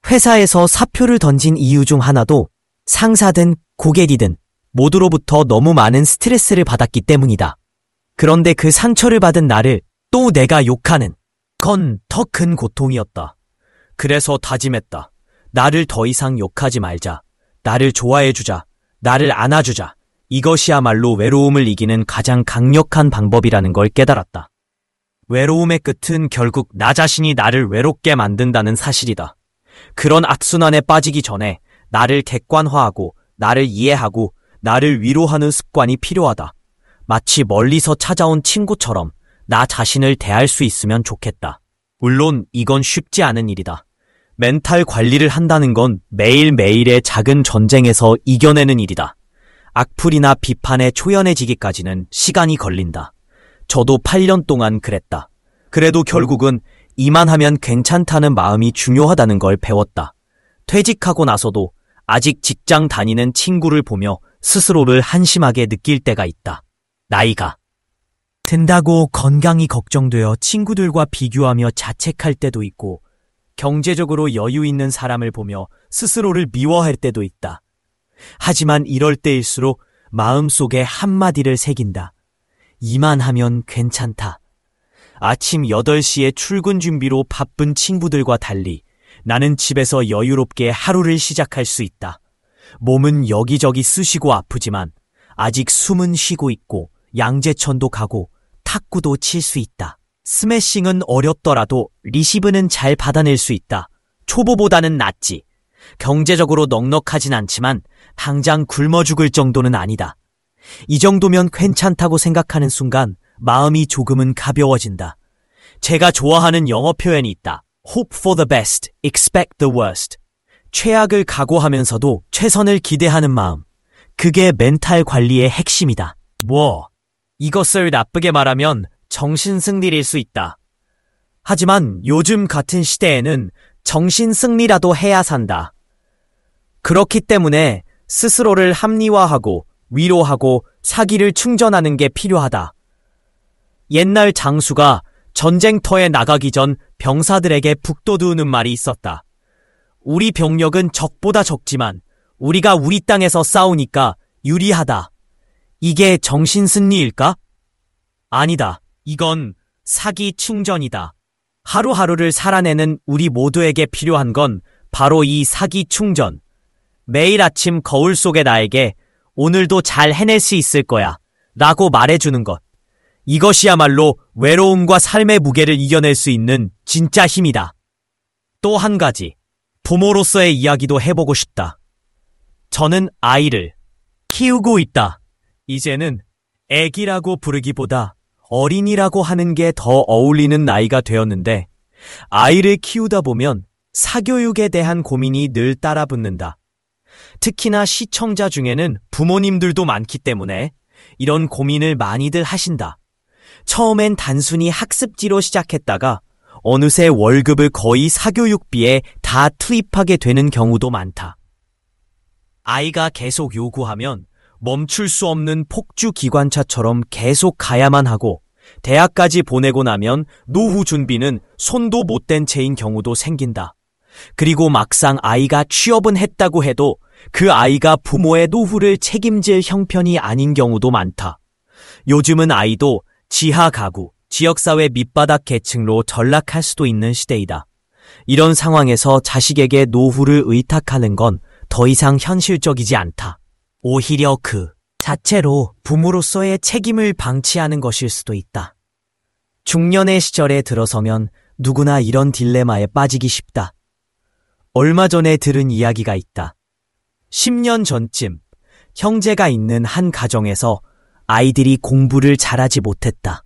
회사에서 사표를 던진 이유 중 하나도 상사든 고객이든 모두로부터 너무 많은 스트레스를 받았기 때문이다. 그런데 그 상처를 받은 나를 또 내가 욕하는 건 더 큰 고통이었다. 그래서 다짐했다. 나를 더 이상 욕하지 말자. 나를 좋아해주자. 나를 안아주자. 이것이야말로 외로움을 이기는 가장 강력한 방법이라는 걸 깨달았다. 외로움의 끝은 결국 나 자신이 나를 외롭게 만든다는 사실이다. 그런 악순환에 빠지기 전에 나를 객관화하고 나를 이해하고 나를 위로하는 습관이 필요하다. 마치 멀리서 찾아온 친구처럼 나 자신을 대할 수 있으면 좋겠다. 물론 이건 쉽지 않은 일이다. 멘탈 관리를 한다는 건 매일매일의 작은 전쟁에서 이겨내는 일이다. 악플이나 비판에 초연해지기까지는 시간이 걸린다. 저도 8년 동안 그랬다. 그래도 결국은 이만하면 괜찮다는 마음이 중요하다는 걸 배웠다. 퇴직하고 나서도 아직 직장 다니는 친구를 보며 스스로를 한심하게 느낄 때가 있다. 나이가 든다고 건강이 걱정되어 친구들과 비교하며 자책할 때도 있고 경제적으로 여유 있는 사람을 보며 스스로를 미워할 때도 있다. 하지만 이럴 때일수록 마음속에 한마디를 새긴다. 이만하면 괜찮다. 아침 8시에 출근 준비로 바쁜 친구들과 달리 나는 집에서 여유롭게 하루를 시작할 수 있다. 몸은 여기저기 쑤시고 아프지만 아직 숨은 쉬고 있고 양재천도 가고 탁구도 칠 수 있다. 스매싱은 어렵더라도 리시브는 잘 받아낼 수 있다. 초보보다는 낫지. 경제적으로 넉넉하진 않지만 당장 굶어 죽을 정도는 아니다. 이 정도면 괜찮다고 생각하는 순간 마음이 조금은 가벼워진다. 제가 좋아하는 영어 표현이 있다. Hope for the best, expect the worst. 최악을 각오하면서도 최선을 기대하는 마음. 그게 멘탈 관리의 핵심이다. 이것을 나쁘게 말하면 정신승리일 수 있다. 하지만 요즘 같은 시대에는 정신승리라도 해야 산다. 그렇기 때문에 스스로를 합리화하고 위로하고 사기를 충전하는 게 필요하다. 옛날 장수가 전쟁터에 나가기 전 병사들에게 북돋우는 말이 있었다. 우리 병력은 적보다 적지만 우리가 우리 땅에서 싸우니까 유리하다. 이게 정신승리일까? 아니다. 이건 사기 충전이다. 하루하루를 살아내는 우리 모두에게 필요한 건 바로 이 사기 충전. 매일 아침 거울 속의 나에게 오늘도 잘 해낼 수 있을 거야 라고 말해주는 것. 이것이야말로 외로움과 삶의 무게를 이겨낼 수 있는 진짜 힘이다. 또 한 가지, 부모로서의 이야기도 해보고 싶다. 저는 아이를 키우고 있다. 이제는 애기라고 부르기보다 어린이라고 하는 게 더 어울리는 나이가 되었는데 아이를 키우다 보면 사교육에 대한 고민이 늘 따라붙는다. 특히나 시청자 중에는 부모님들도 많기 때문에 이런 고민을 많이들 하신다. 처음엔 단순히 학습지로 시작했다가 어느새 월급을 거의 사교육비에 다 투입하게 되는 경우도 많다. 아이가 계속 요구하면 멈출 수 없는 폭주 기관차처럼 계속 가야만 하고 대학까지 보내고 나면 노후 준비는 손도 못 댄 채인 경우도 생긴다. 그리고 막상 아이가 취업은 했다고 해도 그 아이가 부모의 노후를 책임질 형편이 아닌 경우도 많다. 요즘은 아이도 지하 가구, 지역사회 밑바닥 계층로 전락할 수도 있는 시대이다. 이런 상황에서 자식에게 노후를 의탁하는 건 더 이상 현실적이지 않다. 오히려 그 자체로 부모로서의 책임을 방치하는 것일 수도 있다. 중년의 시절에 들어서면 누구나 이런 딜레마에 빠지기 쉽다. 얼마 전에 들은 이야기가 있다. 10년 전쯤 형제가 있는 한 가정에서 아이들이 공부를 잘하지 못했다.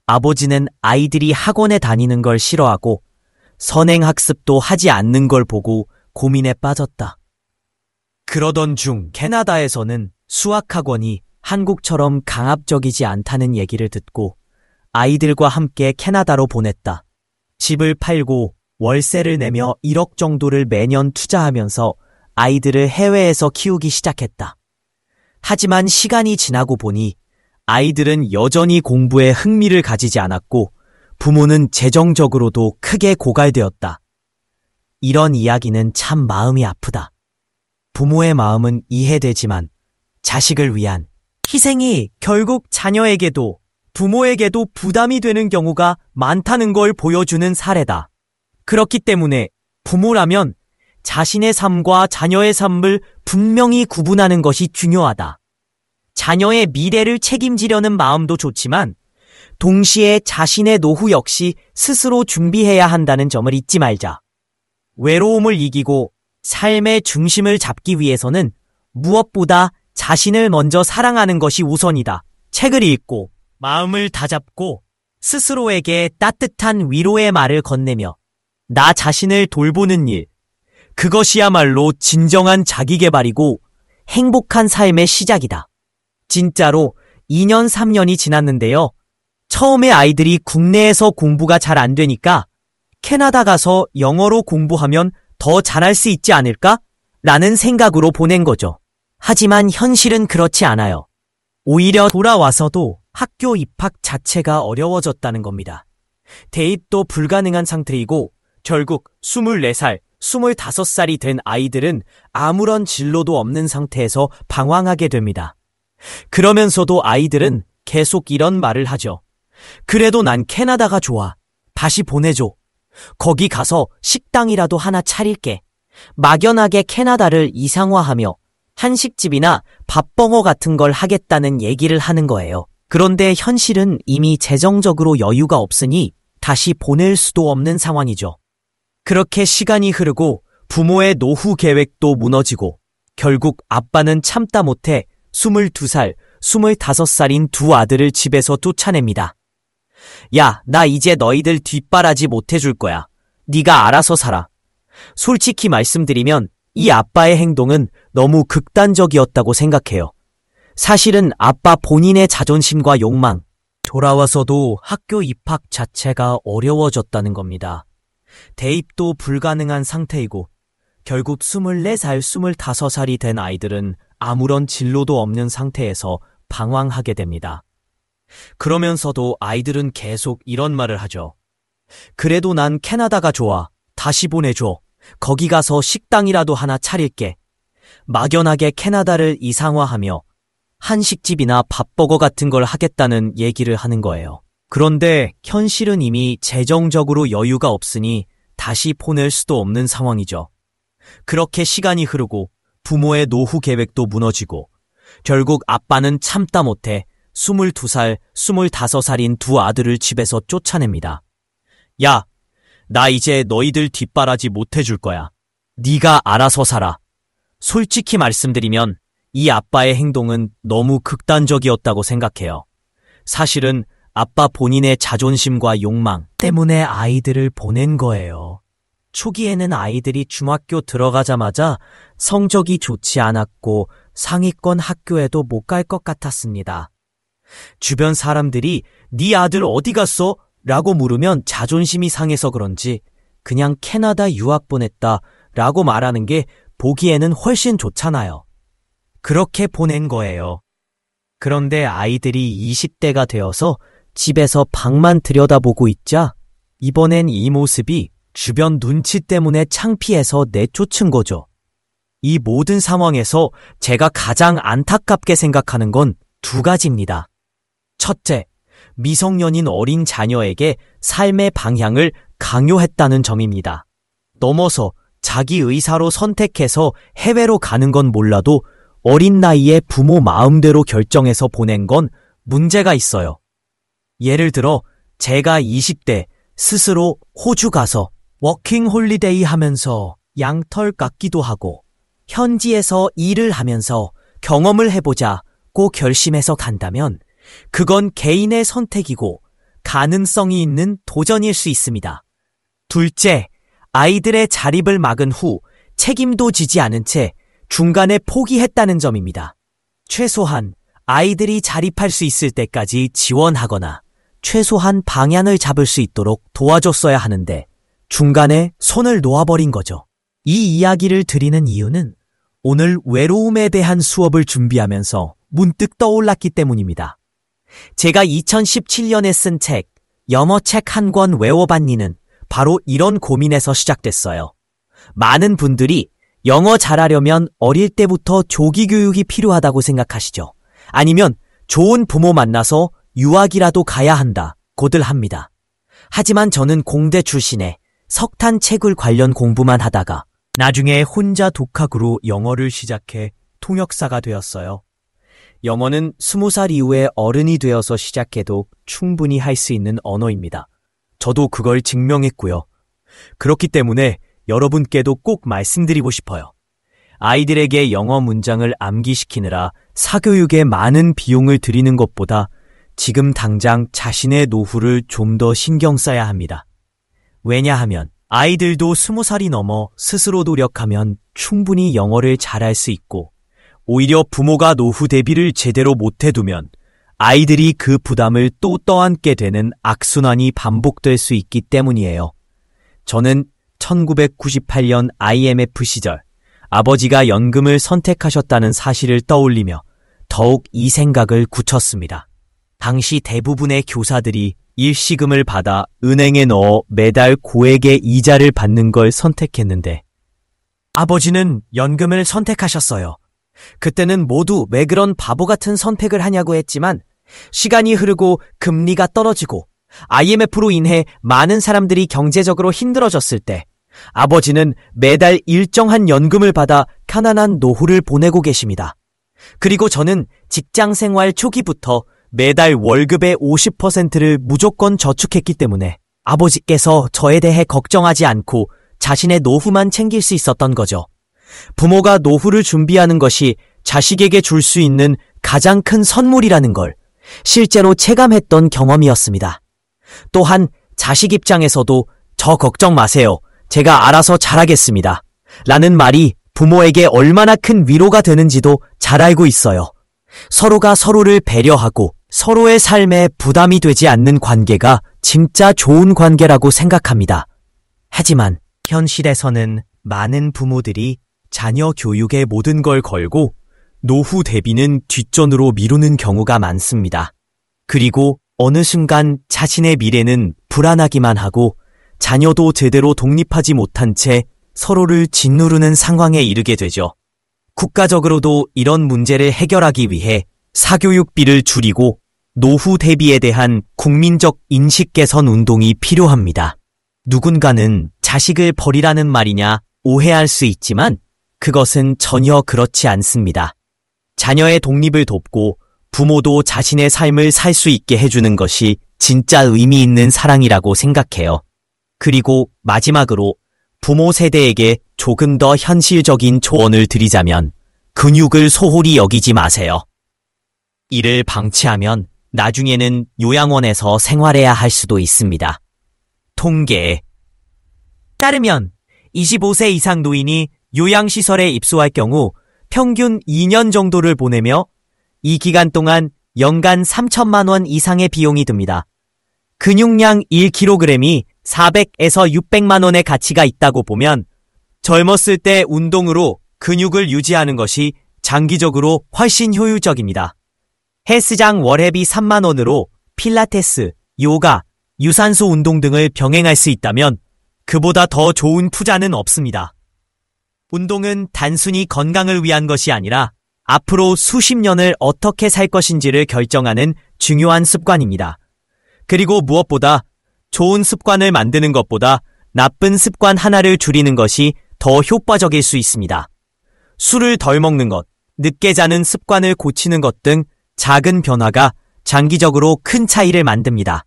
아버지는 아이들이 학원에 다니는 걸 싫어하고 선행학습도 하지 않는 걸 보고 고민에 빠졌다. 그러던 중 캐나다에서는 수학학원이 한국처럼 강압적이지 않다는 얘기를 듣고 아이들과 함께 캐나다로 보냈다. 집을 팔고 월세를 내며 1억 정도를 매년 투자하면서 아이들을 해외에서 키우기 시작했다. 하지만 시간이 지나고 보니 아이들은 여전히 공부에 흥미를 가지지 않았고 부모는 재정적으로도 크게 고갈되었다. 이런 이야기는 참 마음이 아프다. 부모의 마음은 이해되지만 자식을 위한 희생이 결국 자녀에게도 부모에게도 부담이 되는 경우가 많다는 걸 보여주는 사례다. 그렇기 때문에 부모라면 자신의 삶과 자녀의 삶을 분명히 구분하는 것이 중요하다. 자녀의 미래를 책임지려는 마음도 좋지만 동시에 자신의 노후 역시 스스로 준비해야 한다는 점을 잊지 말자. 외로움을 이기고 삶의 중심을 잡기 위해서는 무엇보다 자신을 먼저 사랑하는 것이 우선이다. 책을 읽고 마음을 다잡고 스스로에게 따뜻한 위로의 말을 건네며 나 자신을 돌보는 일, 그것이야말로 진정한 자기계발이고 행복한 삶의 시작이다. 진짜로 2년, 3년이 지났는데요. 처음에 아이들이 국내에서 공부가 잘 안 되니까 캐나다 가서 영어로 공부하면 더 잘할 수 있지 않을까? 라는 생각으로 보낸 거죠. 하지만 현실은 그렇지 않아요. 오히려 돌아와서도 학교 입학 자체가 어려워졌다는 겁니다. 대입도 불가능한 상태이고 결국 24살, 25살이 된 아이들은 아무런 진로도 없는 상태에서 방황하게 됩니다. 그러면서도 아이들은 계속 이런 말을 하죠. 그래도 난 캐나다가 좋아. 다시 보내줘. 거기 가서 식당이라도 하나 차릴게. 막연하게 캐나다를 이상화하며 한식집이나 밥벙어 같은 걸 하겠다는 얘기를 하는 거예요. 그런데 현실은 이미 재정적으로 여유가 없으니 다시 보낼 수도 없는 상황이죠. 그렇게 시간이 흐르고 부모의 노후 계획도 무너지고 결국 아빠는 참다 못해 22살, 25살인 두 아들을 집에서 쫓아냅니다. 야, 나 이제 너희들 뒷바라지 못해줄 거야. 네가 알아서 살아. 솔직히 말씀드리면 이 아빠의 행동은 너무 극단적이었다고 생각해요. 사실은 아빠 본인의 자존심과 욕망, 돌아와서도 학교 입학 자체가 어려워졌다는 겁니다. 대입도 불가능한 상태이고 결국 24살, 25살이 된 아이들은 아무런 진로도 없는 상태에서 방황하게 됩니다. 그러면서도 아이들은 계속 이런 말을 하죠. 그래도 난 캐나다가 좋아. 다시 보내줘. 거기 가서 식당이라도 하나 차릴게. 막연하게 캐나다를 이상화하며 한식집이나 밥버거 같은 걸 하겠다는 얘기를 하는 거예요. 그런데 현실은 이미 재정적으로 여유가 없으니 다시 보낼 수도 없는 상황이죠. 그렇게 시간이 흐르고 부모의 노후 계획도 무너지고 결국 아빠는 참다 못해 22살, 25살인 두 아들을 집에서 쫓아냅니다. 야, 나 이제 너희들 뒷바라지 못해줄 거야. 네가 알아서 살아. 솔직히 말씀드리면 이 아빠의 행동은 너무 극단적이었다고 생각해요. 사실은 아빠 본인의 자존심과 욕망 때문에 아이들을 보낸 거예요. 초기에는 아이들이 중학교 들어가자마자 성적이 좋지 않았고 상위권 학교에도 못 갈 것 같았습니다. 주변 사람들이 네 아들 어디 갔어? 라고 물으면 자존심이 상해서 그런지 그냥 캐나다 유학 보냈다, 라고 말하는 게 보기에는 훨씬 좋잖아요. 그렇게 보낸 거예요. 그런데 아이들이 20대가 되어서 집에서 방만 들여다보고 있자 이번엔 이 모습이 주변 눈치 때문에 창피해서 내쫓은 거죠. 이 모든 상황에서 제가 가장 안타깝게 생각하는 건 두 가지입니다. 첫째, 미성년인 어린 자녀에게 삶의 방향을 강요했다는 점입니다. 넘어서 자기 의사로 선택해서 해외로 가는 건 몰라도 어린 나이에 부모 마음대로 결정해서 보낸 건 문제가 있어요. 예를 들어 제가 20대 스스로 호주 가서 워킹 홀리데이 하면서 양털 깎기도 하고 현지에서 일을 하면서 경험을 해보자고 결심해서 간다면 그건 개인의 선택이고 가능성이 있는 도전일 수 있습니다. 둘째, 아이들의 자립을 막은 후 책임도 지지 않은 채 중간에 포기했다는 점입니다. 최소한 아이들이 자립할 수 있을 때까지 지원하거나 최소한 방향을 잡을 수 있도록 도와줬어야 하는데 중간에 손을 놓아버린 거죠. 이 이야기를 드리는 이유는 오늘 외로움에 대한 수업을 준비하면서 문득 떠올랐기 때문입니다. 제가 2017년에 쓴 책, 영어 책 한 권 외워봤니는 바로 이런 고민에서 시작됐어요. 많은 분들이 영어 잘하려면 어릴 때부터 조기 교육이 필요하다고 생각하시죠. 아니면 좋은 부모 만나서 유학이라도 가야 한다고들 합니다. 하지만 저는 공대 출신에 석탄 채굴 관련 공부만 하다가 나중에 혼자 독학으로 영어를 시작해 통역사가 되었어요. 영어는 20살 이후에 어른이 되어서 시작해도 충분히 할 수 있는 언어입니다. 저도 그걸 증명했고요. 그렇기 때문에 여러분께도 꼭 말씀드리고 싶어요. 아이들에게 영어 문장을 암기시키느라 사교육에 많은 비용을 들이는 것보다 지금 당장 자신의 노후를 좀 더 신경 써야 합니다. 왜냐하면 아이들도 20살이 넘어 스스로 노력하면 충분히 영어를 잘할 수 있고 오히려 부모가 노후 대비를 제대로 못해두면 아이들이 그 부담을 또 떠안게 되는 악순환이 반복될 수 있기 때문이에요. 저는 1998년 IMF 시절 아버지가 연금을 선택하셨다는 사실을 떠올리며 더욱 이 생각을 굳혔습니다. 당시 대부분의 교사들이 일시금을 받아 은행에 넣어 매달 고액의 이자를 받는 걸 선택했는데 아버지는 연금을 선택하셨어요. 그때는 모두 왜 그런 바보 같은 선택을 하냐고 했지만 시간이 흐르고 금리가 떨어지고 IMF로 인해 많은 사람들이 경제적으로 힘들어졌을 때 아버지는 매달 일정한 연금을 받아 편안한 노후를 보내고 계십니다. 그리고 저는 직장 생활 초기부터 매달 월급의 50%를 무조건 저축했기 때문에 아버지께서 저에 대해 걱정하지 않고 자신의 노후만 챙길 수 있었던 거죠. 부모가 노후를 준비하는 것이 자식에게 줄 수 있는 가장 큰 선물이라는 걸 실제로 체감했던 경험이었습니다. 또한 자식 입장에서도 저 걱정 마세요. 제가 알아서 잘하겠습니다. 라는 말이 부모에게 얼마나 큰 위로가 되는지도 잘 알고 있어요. 서로가 서로를 배려하고 서로의 삶에 부담이 되지 않는 관계가 진짜 좋은 관계라고 생각합니다. 하지만 현실에서는 많은 부모들이 자녀 교육에 모든 걸 걸고 노후 대비는 뒷전으로 미루는 경우가 많습니다. 그리고 어느 순간 자신의 미래는 불안하기만 하고 자녀도 제대로 독립하지 못한 채 서로를 짓누르는 상황에 이르게 되죠. 국가적으로도 이런 문제를 해결하기 위해 사교육비를 줄이고 노후 대비에 대한 국민적 인식 개선 운동이 필요합니다. 누군가는 자식을 버리라는 말이냐 오해할 수 있지만 그것은 전혀 그렇지 않습니다. 자녀의 독립을 돕고 부모도 자신의 삶을 살 수 있게 해주는 것이 진짜 의미 있는 사랑이라고 생각해요. 그리고 마지막으로 부모 세대에게 조금 더 현실적인 조언을 드리자면 근육을 소홀히 여기지 마세요. 이를 방치하면 나중에는 요양원에서 생활해야 할 수도 있습니다. 통계에 따르면 25세 이상 노인이 요양시설에 입소할 경우 평균 2년 정도를 보내며 이 기간 동안 연간 3천만 원 이상의 비용이 듭니다. 근육량 1kg이 400에서 600만 원의 가치가 있다고 보면 젊었을 때 운동으로 근육을 유지하는 것이 장기적으로 훨씬 효율적입니다. 헬스장 월회비 3만 원으로 필라테스, 요가, 유산소 운동 등을 병행할 수 있다면 그보다 더 좋은 투자는 없습니다. 운동은 단순히 건강을 위한 것이 아니라 앞으로 수십 년을 어떻게 살 것인지를 결정하는 중요한 습관입니다. 그리고 무엇보다 좋은 습관을 만드는 것보다 나쁜 습관 하나를 줄이는 것이 더 효과적일 수 있습니다. 술을 덜 먹는 것, 늦게 자는 습관을 고치는 것 등 작은 변화가 장기적으로 큰 차이를 만듭니다.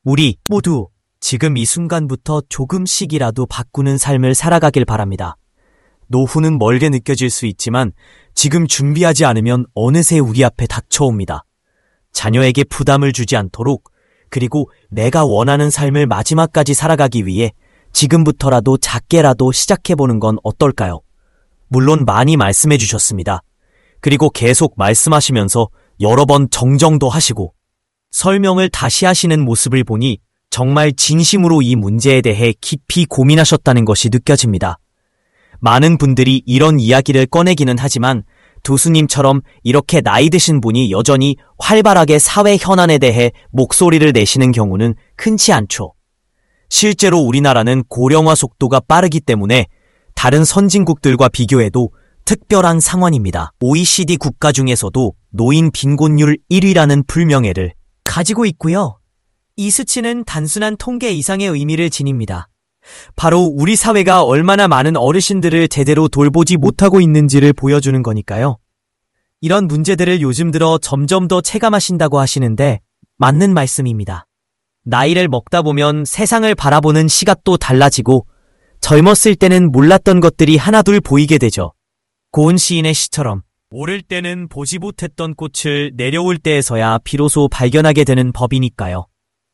우리 모두 지금 이 순간부터 조금씩이라도 바꾸는 삶을 살아가길 바랍니다. 노후는 멀게 느껴질 수 있지만 지금 준비하지 않으면 어느새 우리 앞에 닥쳐옵니다. 자녀에게 부담을 주지 않도록, 그리고 내가 원하는 삶을 마지막까지 살아가기 위해 지금부터라도 작게라도 시작해보는 건 어떨까요? 물론 많이 말씀해 주셨습니다. 그리고 계속 말씀하시면서 여러 번 정정도 하시고 설명을 다시 하시는 모습을 보니 정말 진심으로 이 문제에 대해 깊이 고민하셨다는 것이 느껴집니다. 많은 분들이 이런 이야기를 꺼내기는 하지만 교수님처럼 이렇게 나이 드신 분이 여전히 활발하게 사회 현안에 대해 목소리를 내시는 경우는 흔치 않죠. 실제로 우리나라는 고령화 속도가 빠르기 때문에 다른 선진국들과 비교해도 특별한 상황입니다. OECD 국가 중에서도 노인 빈곤율 1위라는 불명예를 가지고 있고요. 이 수치는 단순한 통계 이상의 의미를 지닙니다. 바로 우리 사회가 얼마나 많은 어르신들을 제대로 돌보지 못하고 있는지를 보여주는 거니까요. 이런 문제들을 요즘 들어 점점 더 체감하신다고 하시는데 맞는 말씀입니다. 나이를 먹다 보면 세상을 바라보는 시각도 달라지고 젊었을 때는 몰랐던 것들이 하나둘 보이게 되죠. 고은 시인의 시처럼 오를 때는 보지 못했던 꽃을 내려올 때에서야 비로소 발견하게 되는 법이니까요.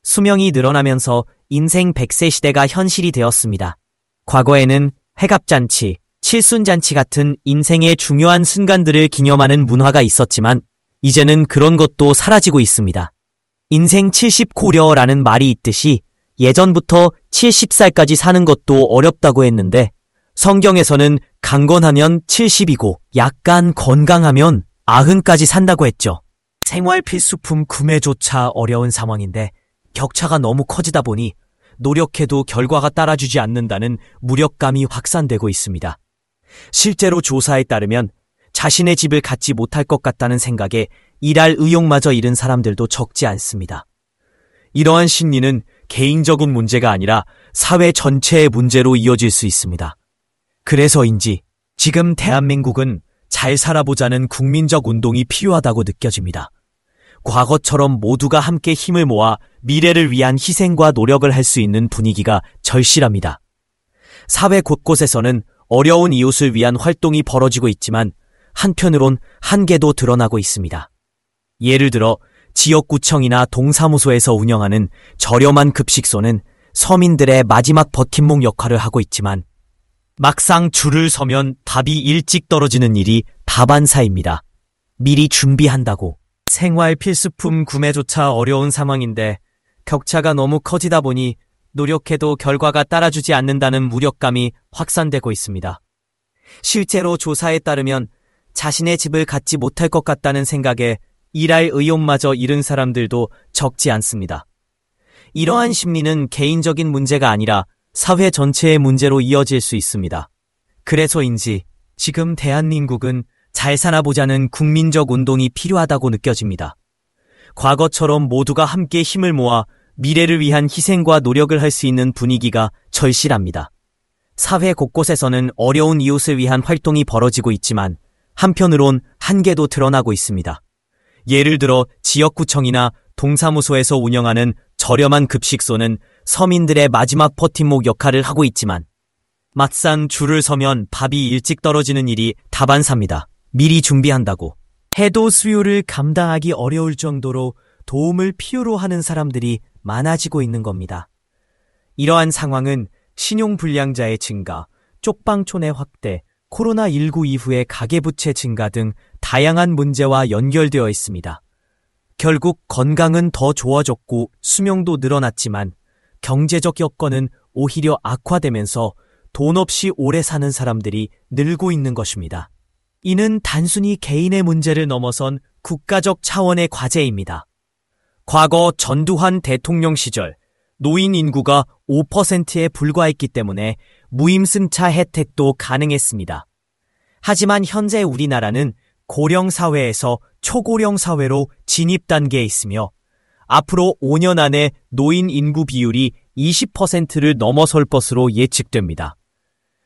수명이 늘어나면서 인생 100세 시대가 현실이 되었습니다. 과거에는 회갑잔치, 칠순잔치 같은 인생의 중요한 순간들을 기념하는 문화가 있었지만 이제는 그런 것도 사라지고 있습니다. 인생 70고려라는 말이 있듯이 예전부터 70살까지 사는 것도 어렵다고 했는데 성경에서는 강건하면 70이고 약간 건강하면 90까지 산다고 했죠. 생활 필수품 구매조차 어려운 상황인데 격차가 너무 커지다 보니 노력해도 결과가 따라주지 않는다는 무력감이 확산되고 있습니다. 실제로 조사에 따르면 자신의 집을 갖지 못할 것 같다는 생각에 일할 의욕마저 잃은 사람들도 적지 않습니다. 이러한 심리는 개인적인 문제가 아니라 사회 전체의 문제로 이어질 수 있습니다. 그래서인지 지금 대한민국은 잘 살아보자는 국민적 운동이 필요하다고 느껴집니다. 과거처럼 모두가 함께 힘을 모아 미래를 위한 희생과 노력을 할 수 있는 분위기가 절실합니다. 사회 곳곳에서는 어려운 이웃을 위한 활동이 벌어지고 있지만 한편으론 한계도 드러나고 있습니다. 예를 들어 지역구청이나 동사무소에서 운영하는 저렴한 급식소는 서민들의 마지막 버팀목 역할을 하고 있지만 막상 줄을 서면 밥이 일찍 떨어지는 일이 다반사입니다. 미리 준비한다고 생활 필수품 구매조차 어려운 상황인데 격차가 너무 커지다 보니 노력해도 결과가 따라주지 않는다는 무력감이 확산되고 있습니다. 실제로 조사에 따르면 자신의 집을 갖지 못할 것 같다는 생각에 일할 의욕마저 잃은 사람들도 적지 않습니다. 이러한 심리는 개인적인 문제가 아니라 사회 전체의 문제로 이어질 수 있습니다. 그래서인지 지금 대한민국은 잘 살아보자는 국민적 운동이 필요하다고 느껴집니다. 과거처럼 모두가 함께 힘을 모아 미래를 위한 희생과 노력을 할 수 있는 분위기가 절실합니다. 사회 곳곳에서는 어려운 이웃을 위한 활동이 벌어지고 있지만 한편으론 한계도 드러나고 있습니다. 예를 들어 지역구청이나 동사무소에서 운영하는 저렴한 급식소는 서민들의 마지막 버팀목 역할을 하고 있지만 막상 줄을 서면 밥이 일찍 떨어지는 일이 다반사입니다. 미리 준비한다고 해도 수요를 감당하기 어려울 정도로 도움을 필요로 하는 사람들이 많아지고 있는 겁니다. 이러한 상황은 신용불량자의 증가, 쪽방촌의 확대, 코로나19 이후의 가계부채 증가 등 다양한 문제와 연결되어 있습니다. 결국 건강은 더 좋아졌고 수명도 늘어났지만 경제적 여건은 오히려 악화되면서 돈 없이 오래 사는 사람들이 늘고 있는 것입니다. 이는 단순히 개인의 문제를 넘어선 국가적 차원의 과제입니다. 과거 전두환 대통령 시절 노인 인구가 5%에 불과했기 때문에 무임승차 혜택도 가능했습니다. 하지만 현재 우리나라는 고령 사회에서 초고령 사회로 진입 단계에 있으며 앞으로 5년 안에 노인 인구 비율이 20%를 넘어설 것으로 예측됩니다.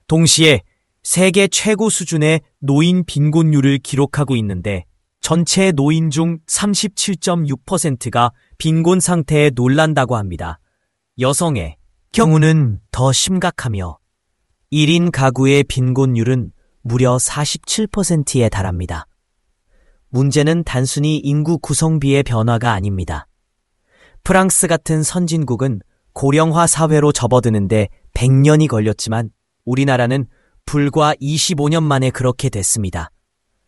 동시에 세계 최고 수준의 노인 빈곤율을 기록하고 있는데 전체 노인 중 37.6%가 빈곤 상태에 놀란다고 합니다. 여성의 경우는 더 심각하며 1인 가구의 빈곤율은 무려 47%에 달합니다. 문제는 단순히 인구 구성비의 변화가 아닙니다. 프랑스 같은 선진국은 고령화 사회로 접어드는데 100년이 걸렸지만 우리나라는 불과 25년 만에 그렇게 됐습니다.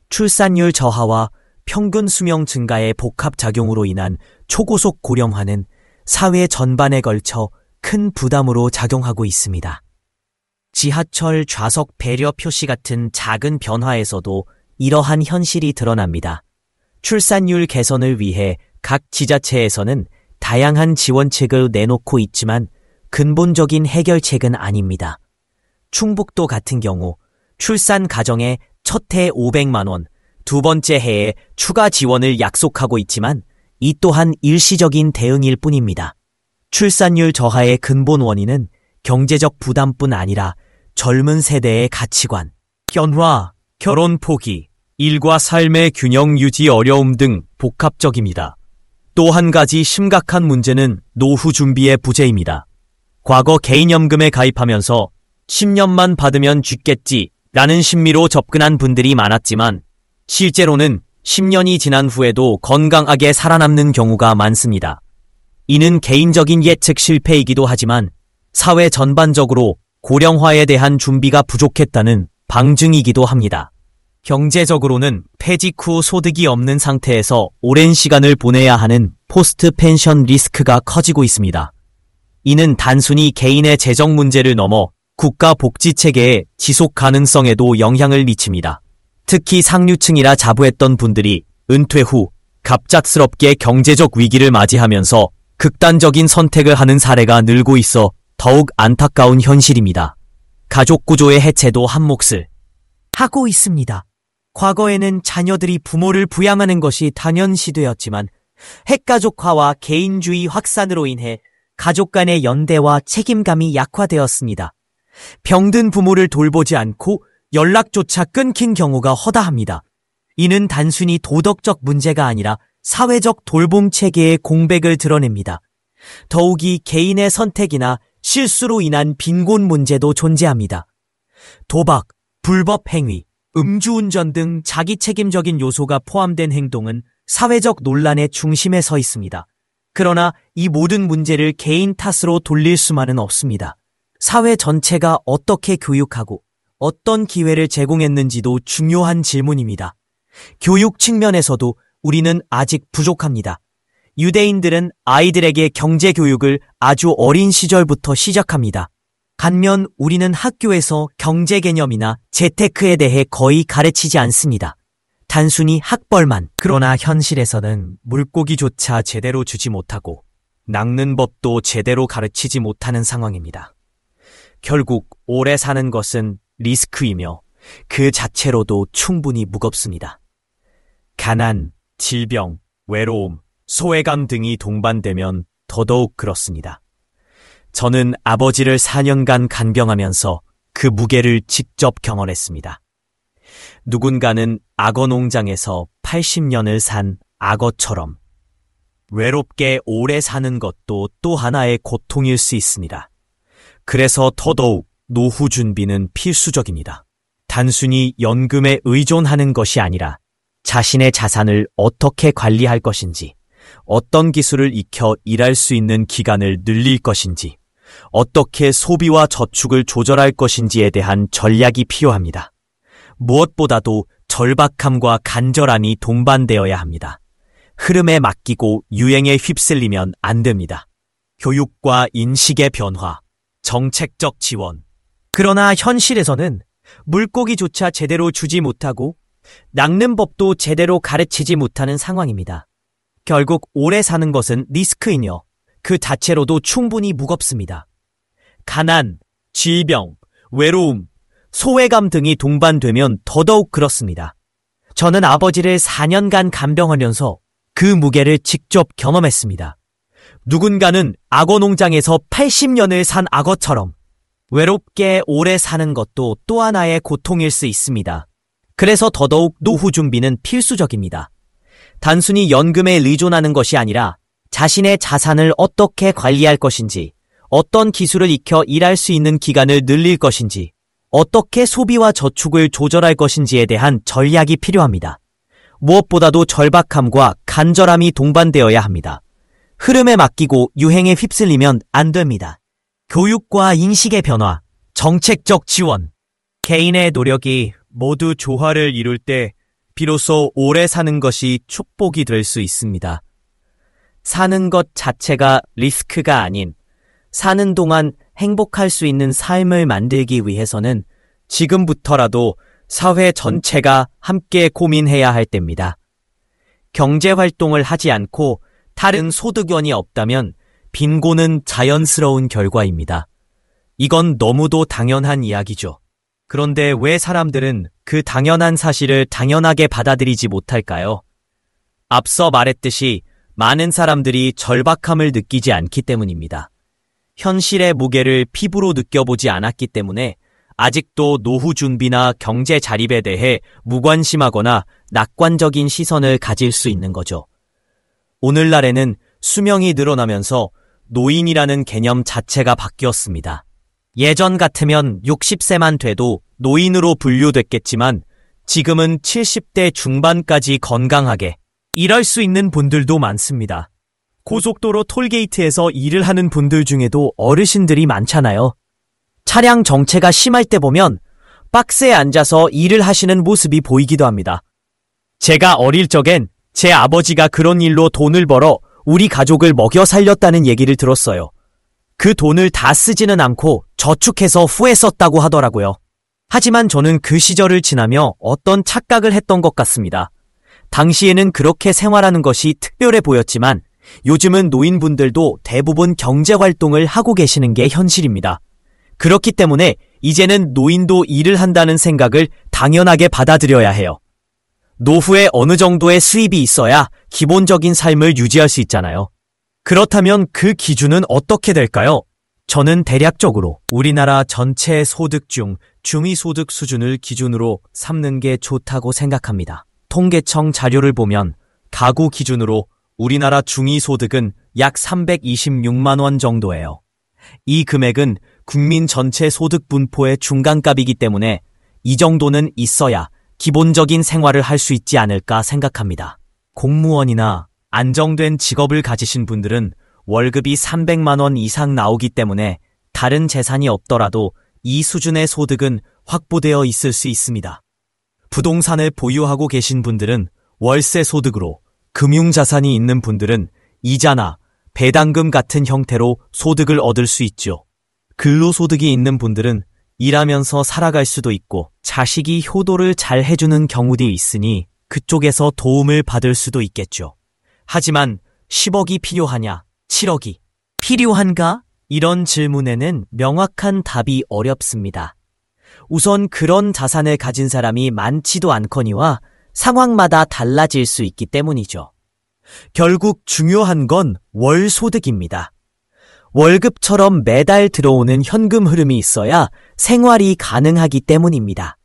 출산율 저하와 평균 수명 증가의 복합작용으로 인한 초고속 고령화는 사회 전반에 걸쳐 큰 부담으로 작용하고 있습니다. 지하철 좌석 배려 표시 같은 작은 변화에서도 이러한 현실이 드러납니다. 출산율 개선을 위해 각 지자체에서는 다양한 지원책을 내놓고 있지만 근본적인 해결책은 아닙니다. 충북도 같은 경우 출산 가정에 첫 해 500만 원, 두 번째 해에 추가 지원을 약속하고 있지만 이 또한 일시적인 대응일 뿐입니다. 출산율 저하의 근본 원인은 경제적 부담뿐 아니라 젊은 세대의 가치관, 견화, 결혼 포기, 일과 삶의 균형 유지 어려움 등 복합적입니다. 또 한 가지 심각한 문제는 노후 준비의 부재입니다. 과거 개인연금에 가입하면서 10년만 받으면 죽겠지 라는 심리로 접근한 분들이 많았지만 실제로는 10년이 지난 후에도 건강하게 살아남는 경우가 많습니다. 이는 개인적인 예측 실패이기도 하지만 사회 전반적으로 고령화에 대한 준비가 부족했다는 방증이기도 합니다. 경제적으로는 퇴직 후 소득이 없는 상태에서 오랜 시간을 보내야 하는 포스트 펜션 리스크가 커지고 있습니다. 이는 단순히 개인의 재정 문제를 넘어 국가 복지 체계의 지속 가능성에도 영향을 미칩니다. 특히 상류층이라 자부했던 분들이 은퇴 후 갑작스럽게 경제적 위기를 맞이하면서 극단적인 선택을 하는 사례가 늘고 있어 더욱 안타까운 현실입니다. 가족 구조의 해체도 한 몫을 하고 있습니다. 과거에는 자녀들이 부모를 부양하는 것이 당연시되었지만 핵가족화와 개인주의 확산으로 인해 가족 간의 연대와 책임감이 약화되었습니다. 병든 부모를 돌보지 않고 연락조차 끊긴 경우가 허다합니다. 이는 단순히 도덕적 문제가 아니라 사회적 돌봄 체계의 공백을 드러냅니다. 더욱이 개인의 선택이나 실수로 인한 빈곤 문제도 존재합니다. 도박, 불법 행위, 음주운전 등 자기 책임적인 요소가 포함된 행동은 사회적 논란의 중심에 서 있습니다. 그러나 이 모든 문제를 개인 탓으로 돌릴 수만은 없습니다. 사회 전체가 어떻게 교육하고 어떤 기회를 제공했는지도 중요한 질문입니다. 교육 측면에서도 우리는 아직 부족합니다. 유대인들은 아이들에게 경제 교육을 아주 어린 시절부터 시작합니다. 반면 우리는 학교에서 경제 개념이나 재테크에 대해 거의 가르치지 않습니다. 단순히 학벌만. 그러나 현실에서는 물고기조차 제대로 주지 못하고 낚는 법도 제대로 가르치지 못하는 상황입니다. 결국 오래 사는 것은 리스크이며 그 자체로도 충분히 무겁습니다. 가난, 질병, 외로움, 소외감 등이 동반되면 더더욱 그렇습니다. 저는 아버지를 4년간 간병하면서 그 무게를 직접 경험했습니다. 누군가는 악어 농장에서 80년을 산 악어처럼 외롭게 오래 사는 것도 또 하나의 고통일 수 있습니다. 그래서 더더욱 노후 준비는 필수적입니다. 단순히 연금에 의존하는 것이 아니라 자신의 자산을 어떻게 관리할 것인지, 어떤 기술을 익혀 일할 수 있는 기간을 늘릴 것인지, 어떻게 소비와 저축을 조절할 것인지에 대한 전략이 필요합니다. 무엇보다도 절박함과 간절함이 동반되어야 합니다. 흐름에 맡기고 유행에 휩쓸리면 안 됩니다. 교육과 인식의 변화, 정책적 지원, 그러나 현실에서는 물고기조차 제대로 주지 못하고 낚는 법도 제대로 가르치지 못하는 상황입니다. 결국 오래 사는 것은 리스크이며 그 자체로도 충분히 무겁습니다. 가난, 질병, 외로움, 소외감 등이 동반되면 더더욱 그렇습니다. 저는 아버지를 4년간 간병하면서 그 무게를 직접 경험했습니다. 누군가는 악어 농장에서 80년을 산 악어처럼 외롭게 오래 사는 것도 또 하나의 고통일 수 있습니다. 그래서 더더욱 노후 준비는 필수적입니다. 단순히 연금에 의존하는 것이 아니라 자신의 자산을 어떻게 관리할 것인지, 어떤 기술을 익혀 일할 수 있는 기간을 늘릴 것인지, 어떻게 소비와 저축을 조절할 것인지에 대한 전략이 필요합니다. 무엇보다도 절박함과 간절함이 동반되어야 합니다. 흐름에 맡기고 유행에 휩쓸리면 안 됩니다. 교육과 인식의 변화, 정책적 지원, 개인의 노력이 모두 조화를 이룰 때 비로소 오래 사는 것이 축복이 될 수 있습니다. 사는 것 자체가 리스크가 아닌 사는 동안 행복할 수 있는 삶을 만들기 위해서는 지금부터라도 사회 전체가 함께 고민해야 할 때입니다. 경제활동을 하지 않고 다른 소득원이 없다면 빈곤은 자연스러운 결과입니다. 이건 너무도 당연한 이야기죠. 그런데 왜 사람들은 그 당연한 사실을 당연하게 받아들이지 못할까요? 앞서 말했듯이 많은 사람들이 절박함을 느끼지 않기 때문입니다. 현실의 무게를 피부로 느껴보지 않았기 때문에 아직도 노후 준비나 경제 자립에 대해 무관심하거나 낙관적인 시선을 가질 수 있는 거죠. 오늘날에는 수명이 늘어나면서 노인이라는 개념 자체가 바뀌었습니다. 예전 같으면 60세만 돼도 노인으로 분류됐겠지만 지금은 70대 중반까지 건강하게 일할 수 있는 분들도 많습니다. 고속도로 톨게이트에서 일을 하는 분들 중에도 어르신들이 많잖아요. 차량 정체가 심할 때 보면 박스에 앉아서 일을 하시는 모습이 보이기도 합니다. 제가 어릴 적엔 제 아버지가 그런 일로 돈을 벌어 우리 가족을 먹여 살렸다는 얘기를 들었어요. 그 돈을 다 쓰지는 않고 저축해서 후에 썼다고 하더라고요. 하지만 저는 그 시절을 지나며 어떤 착각을 했던 것 같습니다. 당시에는 그렇게 생활하는 것이 특별해 보였지만 요즘은 노인분들도 대부분 경제활동을 하고 계시는 게 현실입니다. 그렇기 때문에 이제는 노인도 일을 한다는 생각을 당연하게 받아들여야 해요. 노후에 어느 정도의 수입이 있어야 기본적인 삶을 유지할 수 있잖아요. 그렇다면 그 기준은 어떻게 될까요? 저는 대략적으로 우리나라 전체 소득 중 중위소득 수준을 기준으로 삼는 게 좋다고 생각합니다. 통계청 자료를 보면 가구 기준으로 우리나라 중위소득은 약 326만 원 정도예요. 이 금액은 국민 전체 소득 분포의 중간값이기 때문에 이 정도는 있어야 기본적인 생활을 할 수 있지 않을까 생각합니다. 공무원이나 안정된 직업을 가지신 분들은 월급이 300만 원 이상 나오기 때문에 다른 재산이 없더라도 이 수준의 소득은 확보되어 있을 수 있습니다. 부동산을 보유하고 계신 분들은 월세 소득으로, 금융자산이 있는 분들은 이자나 배당금 같은 형태로 소득을 얻을 수 있죠. 근로소득이 있는 분들은 일하면서 살아갈 수도 있고 자식이 효도를 잘 해주는 경우도 있으니 그쪽에서 도움을 받을 수도 있겠죠. 하지만 10억이 필요하냐, 7억이 필요한가? 이런 질문에는 명확한 답이 어렵습니다. 우선 그런 자산을 가진 사람이 많지도 않거니와 상황마다 달라질 수 있기 때문이죠. 결국 중요한 건 월소득입니다. 월급처럼 매달 들어오는 현금 흐름이 있어야 생활이 가능하기 때문입니다.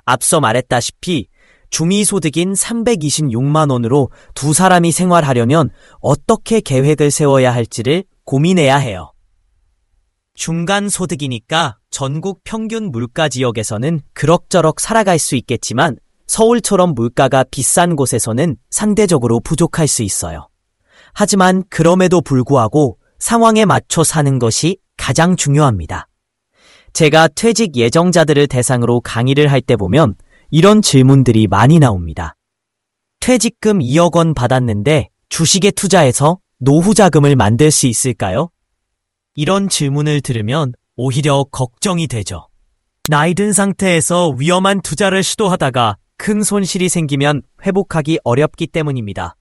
앞서 말했다시피 중위소득인 326만 원으로 두 사람이 생활하려면 어떻게 계획을 세워야 할지를 고민해야 해요. 중간소득이니까 전국 평균 물가 지역에서는 그럭저럭 살아갈 수 있겠지만 서울처럼 물가가 비싼 곳에서는 상대적으로 부족할 수 있어요. 하지만 그럼에도 불구하고 상황에 맞춰 사는 것이 가장 중요합니다. 제가 퇴직 예정자들을 대상으로 강의를 할 때 보면 이런 질문들이 많이 나옵니다. 퇴직금 2억 원 받았는데 주식에 투자해서 노후 자금을 만들 수 있을까요? 이런 질문을 들으면 오히려 걱정이 되죠. 나이 든 상태에서 위험한 투자를 시도하다가 큰 손실이 생기면 회복하기 어렵기 때문입니다.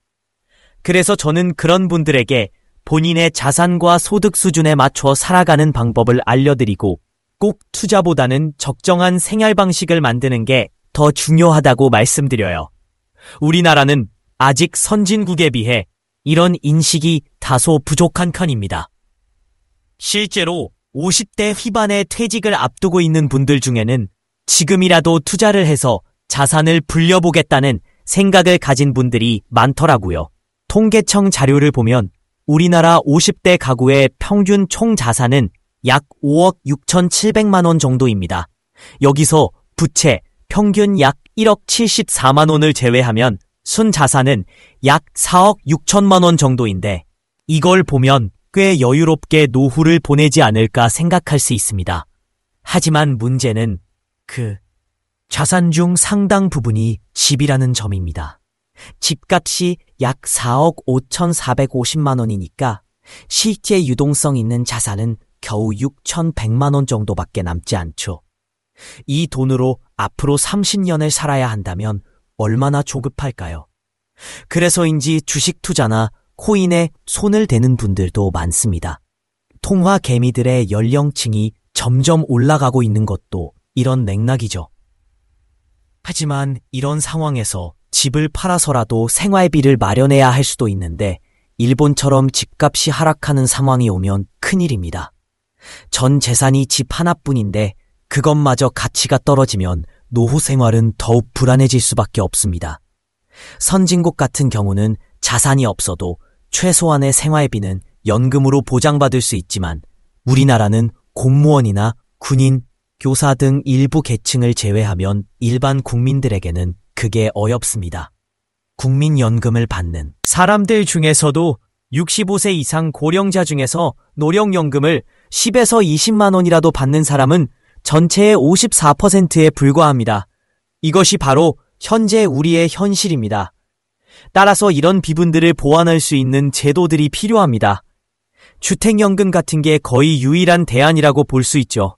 그래서 저는 그런 분들에게 본인의 자산과 소득 수준에 맞춰 살아가는 방법을 알려드리고 꼭 투자보다는 적정한 생활 방식을 만드는 게 더 중요하다고 말씀드려요. 우리나라는 아직 선진국에 비해 이런 인식이 다소 부족한 편입니다. 실제로 50대 후반에 퇴직을 앞두고 있는 분들 중에는 지금이라도 투자를 해서 자산을 불려보겠다는 생각을 가진 분들이 많더라고요. 통계청 자료를 보면 우리나라 50대 가구의 평균 총 자산은 약 5억 6,700만 원 정도입니다. 여기서 부채 평균 약 1억 74만 원을 제외하면 순자산은 약 4억 6천만 원 정도인데 이걸 보면 꽤 여유롭게 노후를 보내지 않을까 생각할 수 있습니다. 하지만 문제는 그 자산 중 상당 부분이 집이라는 점입니다. 집값이 약 4억 5,450만 원이니까 실제 유동성 있는 자산은 겨우 6,100만 원 정도밖에 남지 않죠. 이 돈으로 앞으로 30년을 살아야 한다면 얼마나 조급할까요? 그래서인지 주식 투자나 코인에 손을 대는 분들도 많습니다. 통화 개미들의 연령층이 점점 올라가고 있는 것도 이런 맥락이죠. 하지만 이런 상황에서 집을 팔아서라도 생활비를 마련해야 할 수도 있는데 일본처럼 집값이 하락하는 상황이 오면 큰일입니다. 전 재산이 집 하나뿐인데 그것마저 가치가 떨어지면 노후 생활은 더욱 불안해질 수밖에 없습니다. 선진국 같은 경우는 자산이 없어도 최소한의 생활비는 연금으로 보장받을 수 있지만 우리나라는 공무원이나 군인, 교사 등 일부 계층을 제외하면 일반 국민들에게는 그게 어렵습니다. 국민연금을 받는 사람들 중에서도 65세 이상 고령자 중에서 노령연금을 10에서 20만 원이라도 받는 사람은 전체의 54%에 불과합니다. 이것이 바로 현재 우리의 현실입니다. 따라서 이런 비분들을 보완할 수 있는 제도들이 필요합니다. 주택연금 같은 게 거의 유일한 대안이라고 볼 수 있죠.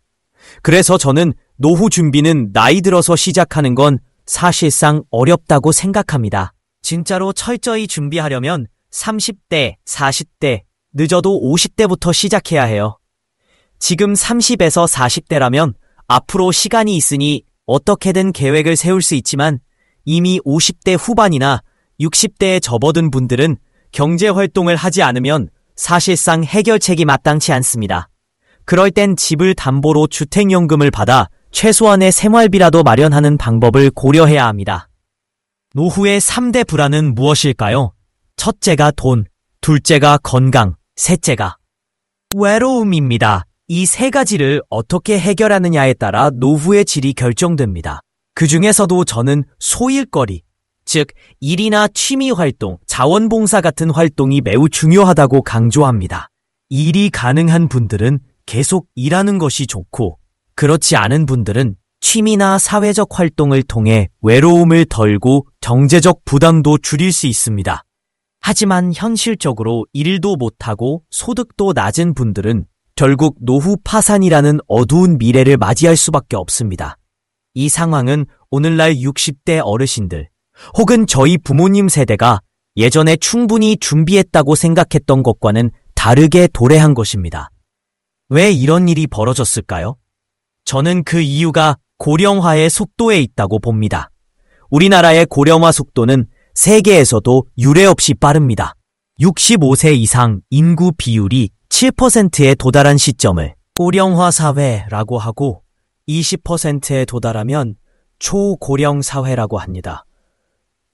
그래서 저는 노후 준비는 나이 들어서 시작하는 건 사실상 어렵다고 생각합니다. 진짜로 철저히 준비하려면 30대, 40대, 늦어도 50대부터 시작해야 해요. 지금 30에서 40대라면 앞으로 시간이 있으니 어떻게든 계획을 세울 수 있지만 이미 50대 후반이나 60대에 접어든 분들은 경제활동을 하지 않으면 사실상 해결책이 마땅치 않습니다. 그럴 땐 집을 담보로 주택연금을 받아 최소한의 생활비라도 마련하는 방법을 고려해야 합니다. 노후의 3대 불안은 무엇일까요? 첫째가 돈, 둘째가 건강, 셋째가 외로움입니다. 이 세 가지를 어떻게 해결하느냐에 따라 노후의 질이 결정됩니다. 그 중에서도 저는 소일거리, 즉 일이나 취미활동, 자원봉사 같은 활동이 매우 중요하다고 강조합니다. 일이 가능한 분들은 계속 일하는 것이 좋고 그렇지 않은 분들은 취미나 사회적 활동을 통해 외로움을 덜고 경제적 부담도 줄일 수 있습니다. 하지만 현실적으로 일도 못하고 소득도 낮은 분들은 결국 노후 파산이라는 어두운 미래를 맞이할 수밖에 없습니다. 이 상황은 오늘날 60대 어르신들 혹은 저희 부모님 세대가 예전에 충분히 준비했다고 생각했던 것과는 다르게 도래한 것입니다. 왜 이런 일이 벌어졌을까요? 저는 그 이유가 고령화의 속도에 있다고 봅니다. 우리나라의 고령화 속도는 세계에서도 유례없이 빠릅니다. 65세 이상 인구 비율이 7%에 도달한 시점을 고령화 사회라고 하고 20%에 도달하면 초고령 사회라고 합니다.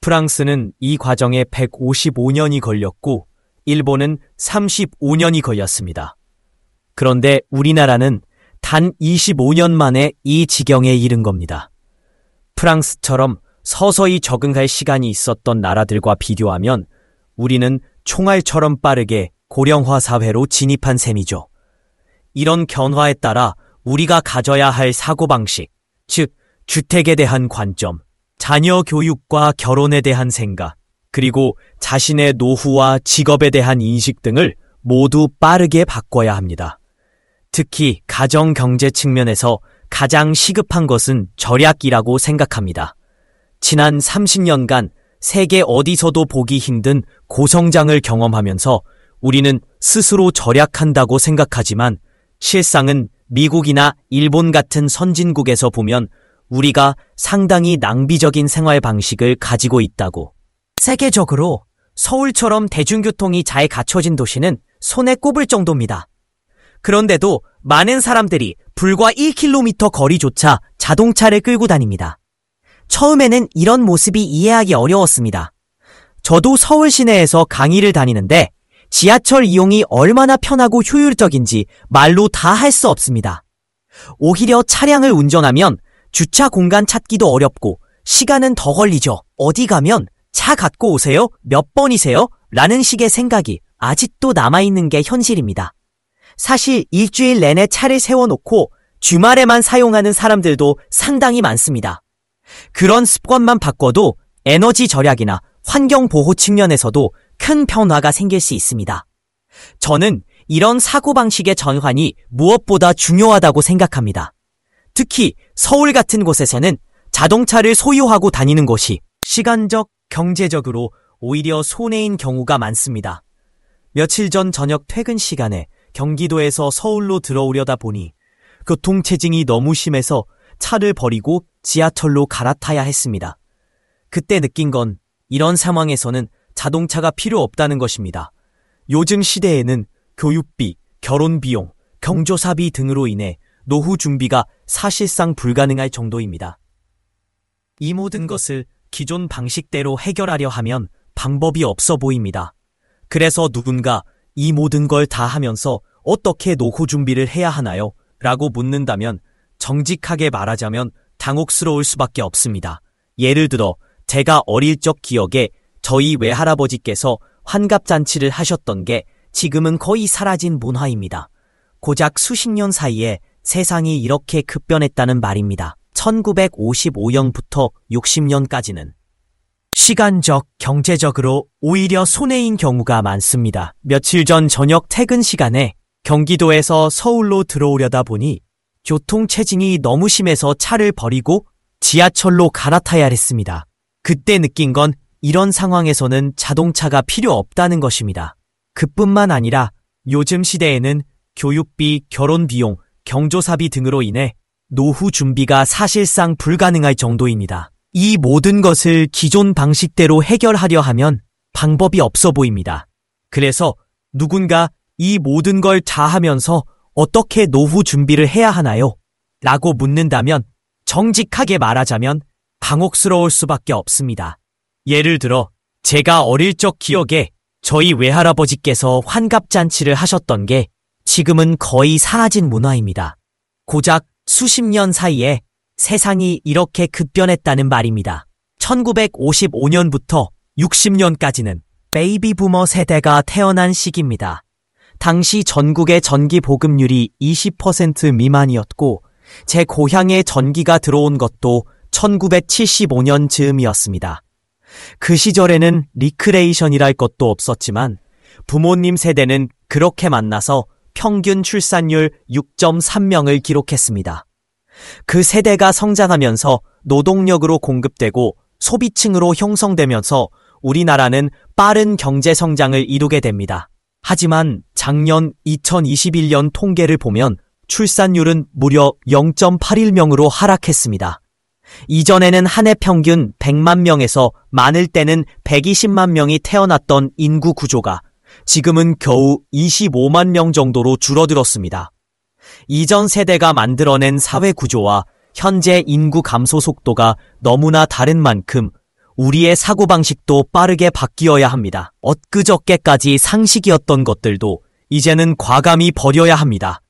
프랑스는 이 과정에 155년이 걸렸고 일본은 35년이 걸렸습니다. 그런데 우리나라는 단 25년 만에 이 지경에 이른 겁니다. 프랑스처럼 서서히 적응할 시간이 있었던 나라들과 비교하면 우리는 총알처럼 빠르게 고령화 사회로 진입한 셈이죠. 이런 변화에 따라 우리가 가져야 할 사고방식, 즉 주택에 대한 관점, 자녀 교육과 결혼에 대한 생각, 그리고 자신의 노후와 직업에 대한 인식 등을 모두 빠르게 바꿔야 합니다. 특히 가정 경제 측면에서 가장 시급한 것은 절약이라고 생각합니다. 지난 30년간 세계 어디서도 보기 힘든 고성장을 경험하면서 우리는 스스로 절약한다고 생각하지만 실상은 미국이나 일본 같은 선진국에서 보면 우리가 상당히 낭비적인 생활 방식을 가지고 있다고. 세계적으로 서울처럼 대중교통이 잘 갖춰진 도시는 손에 꼽을 정도입니다. 그런데도 많은 사람들이 불과 1km 거리조차 자동차를 끌고 다닙니다. 처음에는 이런 모습이 이해하기 어려웠습니다. 저도 서울 시내에서 강의를 다니는데 지하철 이용이 얼마나 편하고 효율적인지 말로 다 할 수 없습니다. 오히려 차량을 운전하면 주차 공간 찾기도 어렵고 시간은 더 걸리죠. 어디 가면 차 갖고 오세요? 몇 번이세요? 라는 식의 생각이 아직도 남아있는 게 현실입니다. 사실 일주일 내내 차를 세워놓고 주말에만 사용하는 사람들도 상당히 많습니다. 그런 습관만 바꿔도 에너지 절약이나 환경보호 측면에서도 큰 변화가 생길 수 있습니다. 저는 이런 사고방식의 전환이 무엇보다 중요하다고 생각합니다. 특히 서울 같은 곳에서는 자동차를 소유하고 다니는 것이 시간적, 경제적으로 오히려 손해인 경우가 많습니다. 며칠 전 저녁 퇴근 시간에 경기도에서 서울로 들어오려다 보니 교통체증이 너무 심해서 차를 버리고 지하철로 갈아타야 했습니다. 그때 느낀 건 이런 상황에서는 자동차가 필요 없다는 것입니다. 요즘 시대에는 교육비, 결혼비용, 경조사비 등으로 인해 노후 준비가 사실상 불가능할 정도입니다. 이 모든 것을 기존 방식대로 해결하려 하면 방법이 없어 보입니다. 그래서 누군가 이 모든 걸 다 하면서 어떻게 노후 준비를 해야 하나요? 라고 묻는다면 정직하게 말하자면 당혹스러울 수밖에 없습니다. 예를 들어 제가 어릴 적 기억에 저희 외할아버지께서 환갑잔치를 하셨던 게 지금은 거의 사라진 문화입니다. 고작 수십 년 사이에 세상이 이렇게 급변했다는 말입니다. 1955년부터 60년까지는 시간적, 경제적으로 오히려 손해인 경우가 많습니다. 며칠 전 저녁 퇴근 시간에 경기도에서 서울로 들어오려다 보니 교통체증이 너무 심해서 차를 버리고 지하철로 갈아타야 했습니다. 그때 느낀 건 이런 상황에서는 자동차가 필요 없다는 것입니다. 그뿐만 아니라 요즘 시대에는 교육비, 결혼비용, 경조사비 등으로 인해 노후 준비가 사실상 불가능할 정도입니다. 이 모든 것을 기존 방식대로 해결하려 하면 방법이 없어 보입니다. 그래서 누군가 이 모든 걸 다 하면서 어떻게 노후 준비를 해야 하나요? 라고 묻는다면 정직하게 말하자면 당혹스러울 수밖에 없습니다. 예를 들어 제가 어릴 적 기억에 저희 외할아버지께서 환갑잔치를 하셨던 게 지금은 거의 사라진 문화입니다. 고작 수십 년 사이에 세상이 이렇게 급변했다는 말입니다. 1955년부터 60년까지는 베이비 부머 세대가 태어난 시기입니다. 당시 전국의 전기 보급률이 20% 미만이었고 제 고향에 전기가 들어온 것도 1975년 즈음이었습니다. 그 시절에는 리크레이션이랄 것도 없었지만 부모님 세대는 그렇게 만나서 평균 출산율 6.3명을 기록했습니다. 그 세대가 성장하면서 노동력으로 공급되고 소비층으로 형성되면서 우리나라는 빠른 경제 성장을 이루게 됩니다. 하지만 작년 2021년 통계를 보면 출산율은 무려 0.81명으로 하락했습니다. 이전에는 한 해 평균 100만 명에서 많을 때는 120만 명이 태어났던 인구 구조가 지금은 겨우 25만 명 정도로 줄어들었습니다. 이전 세대가 만들어낸 사회 구조와 현재 인구 감소 속도가 너무나 다른 만큼 우리의 사고방식도 빠르게 바뀌어야 합니다. 엊그저께까지 상식이었던 것들도 이제는 과감히 버려야 합니다.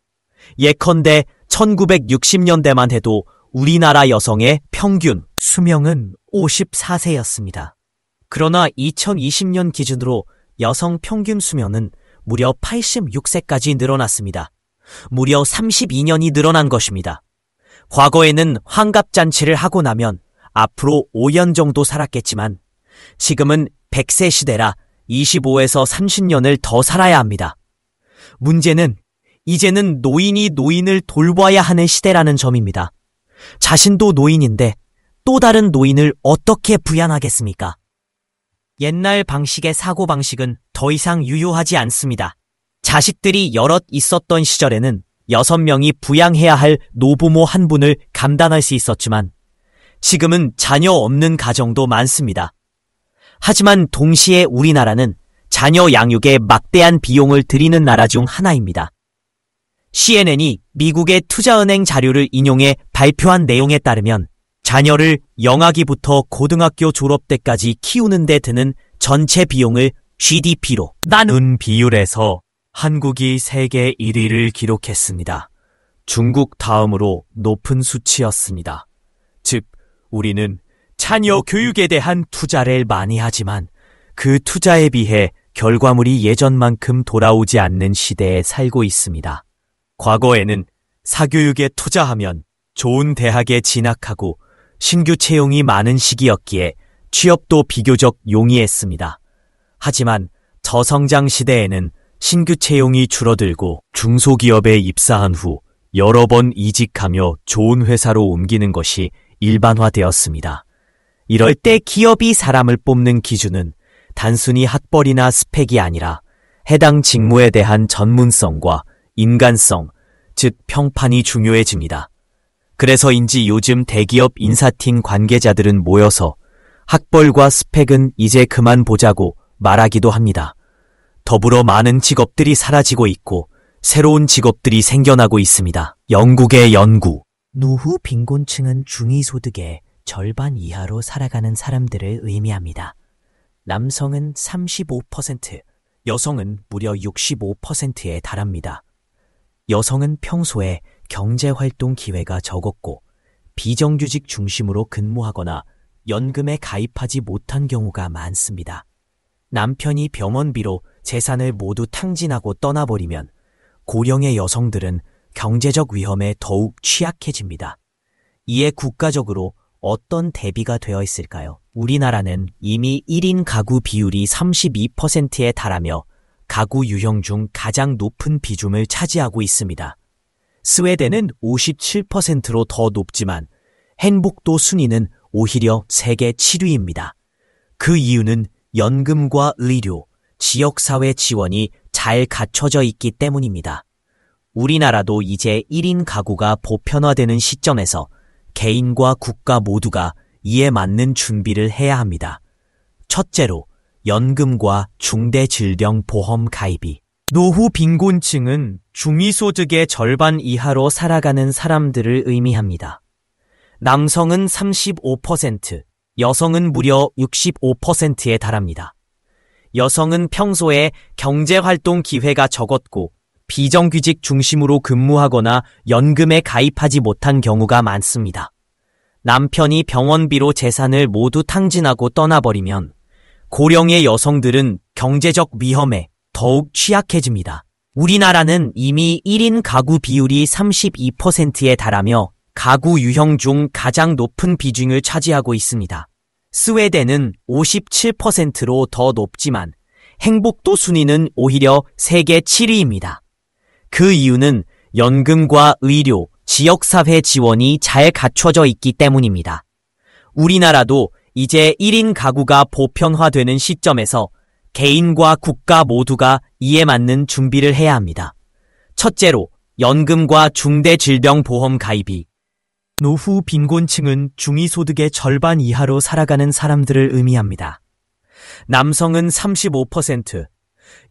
예컨대 1960년대만 해도 우리나라 여성의 평균 수명은 54세였습니다. 그러나 2020년 기준으로 여성 평균 수명은 무려 86세까지 늘어났습니다. 무려 32년이 늘어난 것입니다. 과거에는 환갑잔치를 하고 나면 앞으로 5년 정도 살았겠지만 지금은 100세 시대라 25에서 30년을 더 살아야 합니다. 문제는 이제는 노인이 노인을 돌봐야 하는 시대라는 점입니다. 자신도 노인인데 또 다른 노인을 어떻게 부양하겠습니까? 옛날 방식의 사고방식은 더 이상 유효하지 않습니다. 자식들이 여럿 있었던 시절에는 6명이 부양해야 할 노부모 한 분을 감당할 수 있었지만 지금은 자녀 없는 가정도 많습니다. 하지만 동시에 우리나라는 자녀 양육에 막대한 비용을 들이는 나라 중 하나입니다. CNN이 미국의 투자은행 자료를 인용해 발표한 내용에 따르면 자녀를 영아기부터 고등학교 졸업 때까지 키우는 데 드는 전체 비용을 GDP로 나눈 비율에서 한국이 세계 1위를 기록했습니다. 중국 다음으로 높은 수치였습니다. 즉, 우리는 자녀 교육에 대한 투자를 많이 하지만 그 투자에 비해 결과물이 예전만큼 돌아오지 않는 시대에 살고 있습니다. 과거에는 사교육에 투자하면 좋은 대학에 진학하고 신규 채용이 많은 시기였기에 취업도 비교적 용이했습니다. 하지만 저성장 시대에는 신규 채용이 줄어들고 중소기업에 입사한 후 여러 번 이직하며 좋은 회사로 옮기는 것이 일반화되었습니다. 이럴 때 기업이 사람을 뽑는 기준은 단순히 학벌이나 스펙이 아니라 해당 직무에 대한 전문성과 인간성, 즉 평판이 중요해집니다. 그래서인지 요즘 대기업 인사팀 관계자들은 모여서 학벌과 스펙은 이제 그만 보자고 말하기도 합니다. 더불어 많은 직업들이 사라지고 있고 새로운 직업들이 생겨나고 있습니다. 영국의 연구. 노후 빈곤층은 중위소득의 절반 이하로 살아가는 사람들을 의미합니다. 남성은 35%, 여성은 무려 65%에 달합니다. 여성은 평소에 경제활동 기회가 적었고 비정규직 중심으로 근무하거나 연금에 가입하지 못한 경우가 많습니다. 남편이 병원비로 재산을 모두 탕진하고 떠나버리면 고령의 여성들은 경제적 위험에 더욱 취약해집니다. 이에 국가적으로 어떤 대비가 되어 있을까요? 우리나라는 이미 1인 가구 비율이 32%에 달하며 가구 유형 중 가장 높은 비중을 차지하고 있습니다. 스웨덴은 57%로 더 높지만 행복도 순위는 오히려 세계 7위입니다. 그 이유는 연금과 의료, 지역사회 지원이 잘 갖춰져 있기 때문입니다. 우리나라도 이제 1인 가구가 보편화되는 시점에서 개인과 국가 모두가 이에 맞는 준비를 해야 합니다. 첫째로 연금과 중대질병보험 가입이. 노후 빈곤층은 중위소득의 절반 이하로 살아가는 사람들을 의미합니다. 남성은 35%, 여성은 무려 65%에 달합니다. 여성은 평소에 경제활동 기회가 적었고 비정규직 중심으로 근무하거나 연금에 가입하지 못한 경우가 많습니다. 남편이 병원비로 재산을 모두 탕진하고 떠나버리면 고령의 여성들은 경제적 위험에 더욱 취약해집니다. 우리나라는 이미 1인 가구 비율이 32%에 달하며 가구 유형 중 가장 높은 비중을 차지하고 있습니다. 스웨덴은 57%로 더 높지만 행복도 순위는 오히려 세계 7위입니다. 그 이유는 연금과 의료, 지역사회 지원이 잘 갖춰져 있기 때문입니다. 우리나라도 이제 1인 가구가 보편화되는 시점에서 개인과 국가 모두가 이에 맞는 준비를 해야 합니다. 첫째로 연금과 중대질병보험 가입이. 노후 빈곤층은 중위소득의 절반 이하로 살아가는 사람들을 의미합니다. 남성은 35%,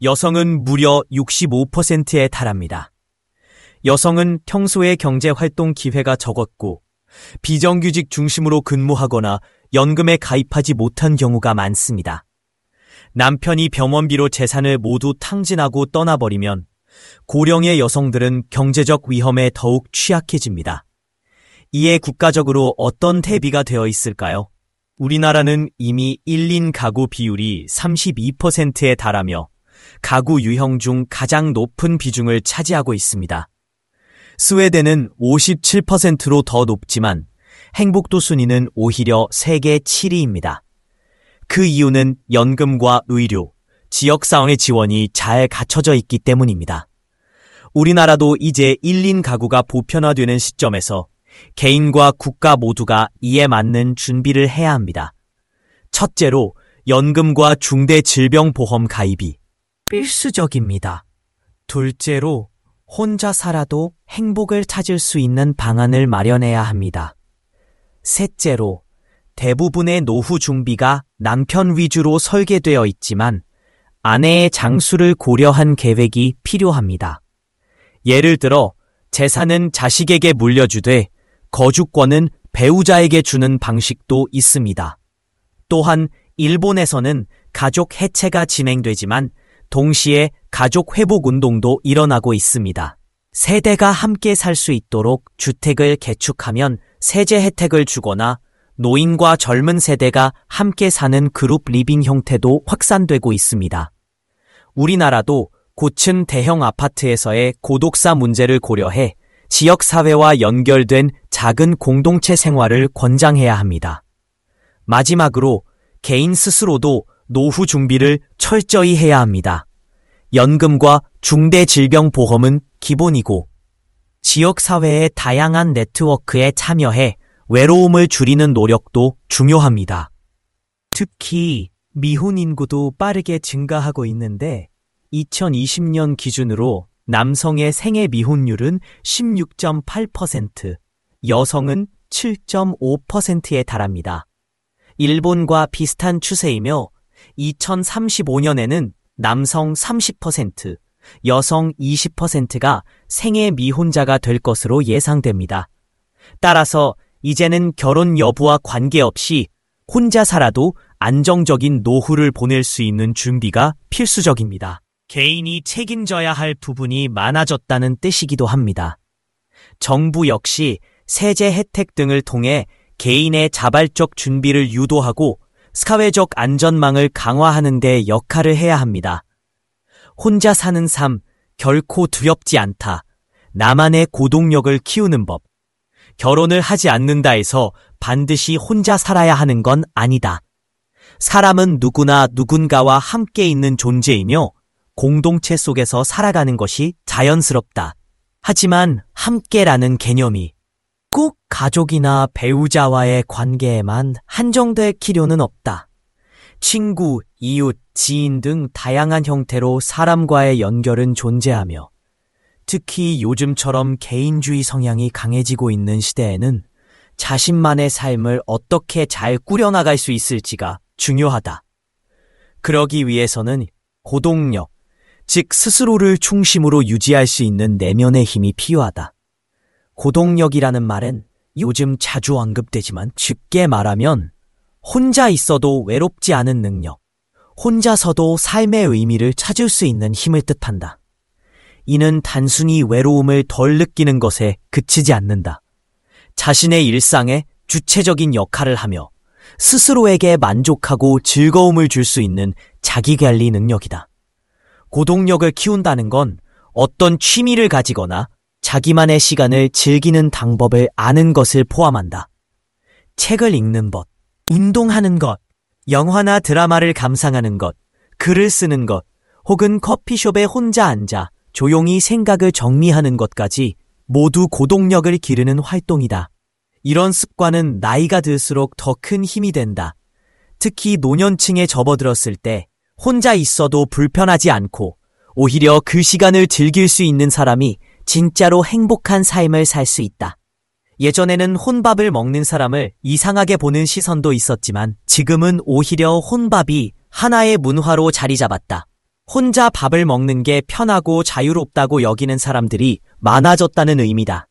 여성은 무려 65%에 달합니다. 여성은 평소에 경제활동 기회가 적었고 비정규직 중심으로 근무하거나 연금에 가입하지 못한 경우가 많습니다. 남편이 병원비로 재산을 모두 탕진하고 떠나버리면 고령의 여성들은 경제적 위험에 더욱 취약해집니다. 이에 국가적으로 어떤 대비가 되어 있을까요? 우리나라는 이미 1인 가구 비율이 32%에 달하며 가구 유형 중 가장 높은 비중을 차지하고 있습니다. 스웨덴은 57%로 더 높지만 행복도 순위는 오히려 세계 7위입니다. 그 이유는 연금과 의료, 지역사회 지원이 잘 갖춰져 있기 때문입니다. 우리나라도 이제 1인 가구가 보편화되는 시점에서 개인과 국가 모두가 이에 맞는 준비를 해야 합니다. 첫째로 연금과 중대질병보험 가입이 필수적입니다. 둘째로 혼자 살아도 행복을 찾을 수 있는 방안을 마련해야 합니다. 셋째로 대부분의 노후 준비가 남편 위주로 설계되어 있지만 아내의 장수를 고려한 계획이 필요합니다. 예를 들어 재산은 자식에게 물려주되 거주권은 배우자에게 주는 방식도 있습니다. 또한 일본에서는 가족 해체가 진행되지만 동시에 가족 회복 운동도 일어나고 있습니다. 세대가 함께 살 수 있도록 주택을 개축하면 세제 혜택을 주거나 노인과 젊은 세대가 함께 사는 그룹 리빙 형태도 확산되고 있습니다. 우리나라도 고층 대형 아파트에서의 고독사 문제를 고려해 지역사회와 연결된 작은 공동체 생활을 권장해야 합니다. 마지막으로 개인 스스로도 노후 준비를 철저히 해야 합니다. 연금과 중대질병보험은 기본이고 지역사회의 다양한 네트워크에 참여해 외로움을 줄이는 노력도 중요합니다. 특히 미혼 인구도 빠르게 증가하고 있는데 2020년 기준으로 남성의 생애 미혼율은 16.8%, 여성은 7.5%에 달합니다. 일본과 비슷한 추세이며 2035년에는 남성 30%, 여성 20%가 생애 미혼자가 될 것으로 예상됩니다. 따라서 이제는 결혼 여부와 관계없이 혼자 살아도 안정적인 노후를 보낼 수 있는 준비가 필수적입니다. 개인이 책임져야 할 부분이 많아졌다는 뜻이기도 합니다. 정부 역시 세제 혜택 등을 통해 개인의 자발적 준비를 유도하고 사회적 안전망을 강화하는 데 역할을 해야 합니다. 혼자 사는 삶 결코 두렵지 않다. 나만의 고동력을 키우는 법. 결혼을 하지 않는다 해서 반드시 혼자 살아야 하는 건 아니다. 사람은 누구나 누군가와 함께 있는 존재이며 공동체 속에서 살아가는 것이 자연스럽다. 하지만 함께라는 개념이 꼭 가족이나 배우자와의 관계에만 한정될 필요는 없다. 친구, 이웃, 지인 등 다양한 형태로 사람과의 연결은 존재하며 특히 요즘처럼 개인주의 성향이 강해지고 있는 시대에는 자신만의 삶을 어떻게 잘 꾸려나갈 수 있을지가 중요하다. 그러기 위해서는 고동력, 즉 스스로를 중심으로 유지할 수 있는 내면의 힘이 필요하다. 고동력이라는 말은 요즘 자주 언급되지만 쉽게 말하면 혼자 있어도 외롭지 않은 능력, 혼자서도 삶의 의미를 찾을 수 있는 힘을 뜻한다. 이는 단순히 외로움을 덜 느끼는 것에 그치지 않는다. 자신의 일상에 주체적인 역할을 하며 스스로에게 만족하고 즐거움을 줄 수 있는 자기관리 능력이다. 고동력을 키운다는 건 어떤 취미를 가지거나 자기만의 시간을 즐기는 방법을 아는 것을 포함한다. 책을 읽는 것, 운동하는 것, 영화나 드라마를 감상하는 것, 글을 쓰는 것, 혹은 커피숍에 혼자 앉아 조용히 생각을 정리하는 것까지 모두 고동력을 기르는 활동이다. 이런 습관은 나이가 들수록 더 큰 힘이 된다. 특히 노년층에 접어들었을 때 혼자 있어도 불편하지 않고 오히려 그 시간을 즐길 수 있는 사람이 진짜로 행복한 삶을 살 수 있다. 예전에는 혼밥을 먹는 사람을 이상하게 보는 시선도 있었지만 지금은 오히려 혼밥이 하나의 문화로 자리 잡았다. 혼자 밥을 먹는 게 편하고 자유롭다고 여기는 사람들이 많아졌다는 의미다.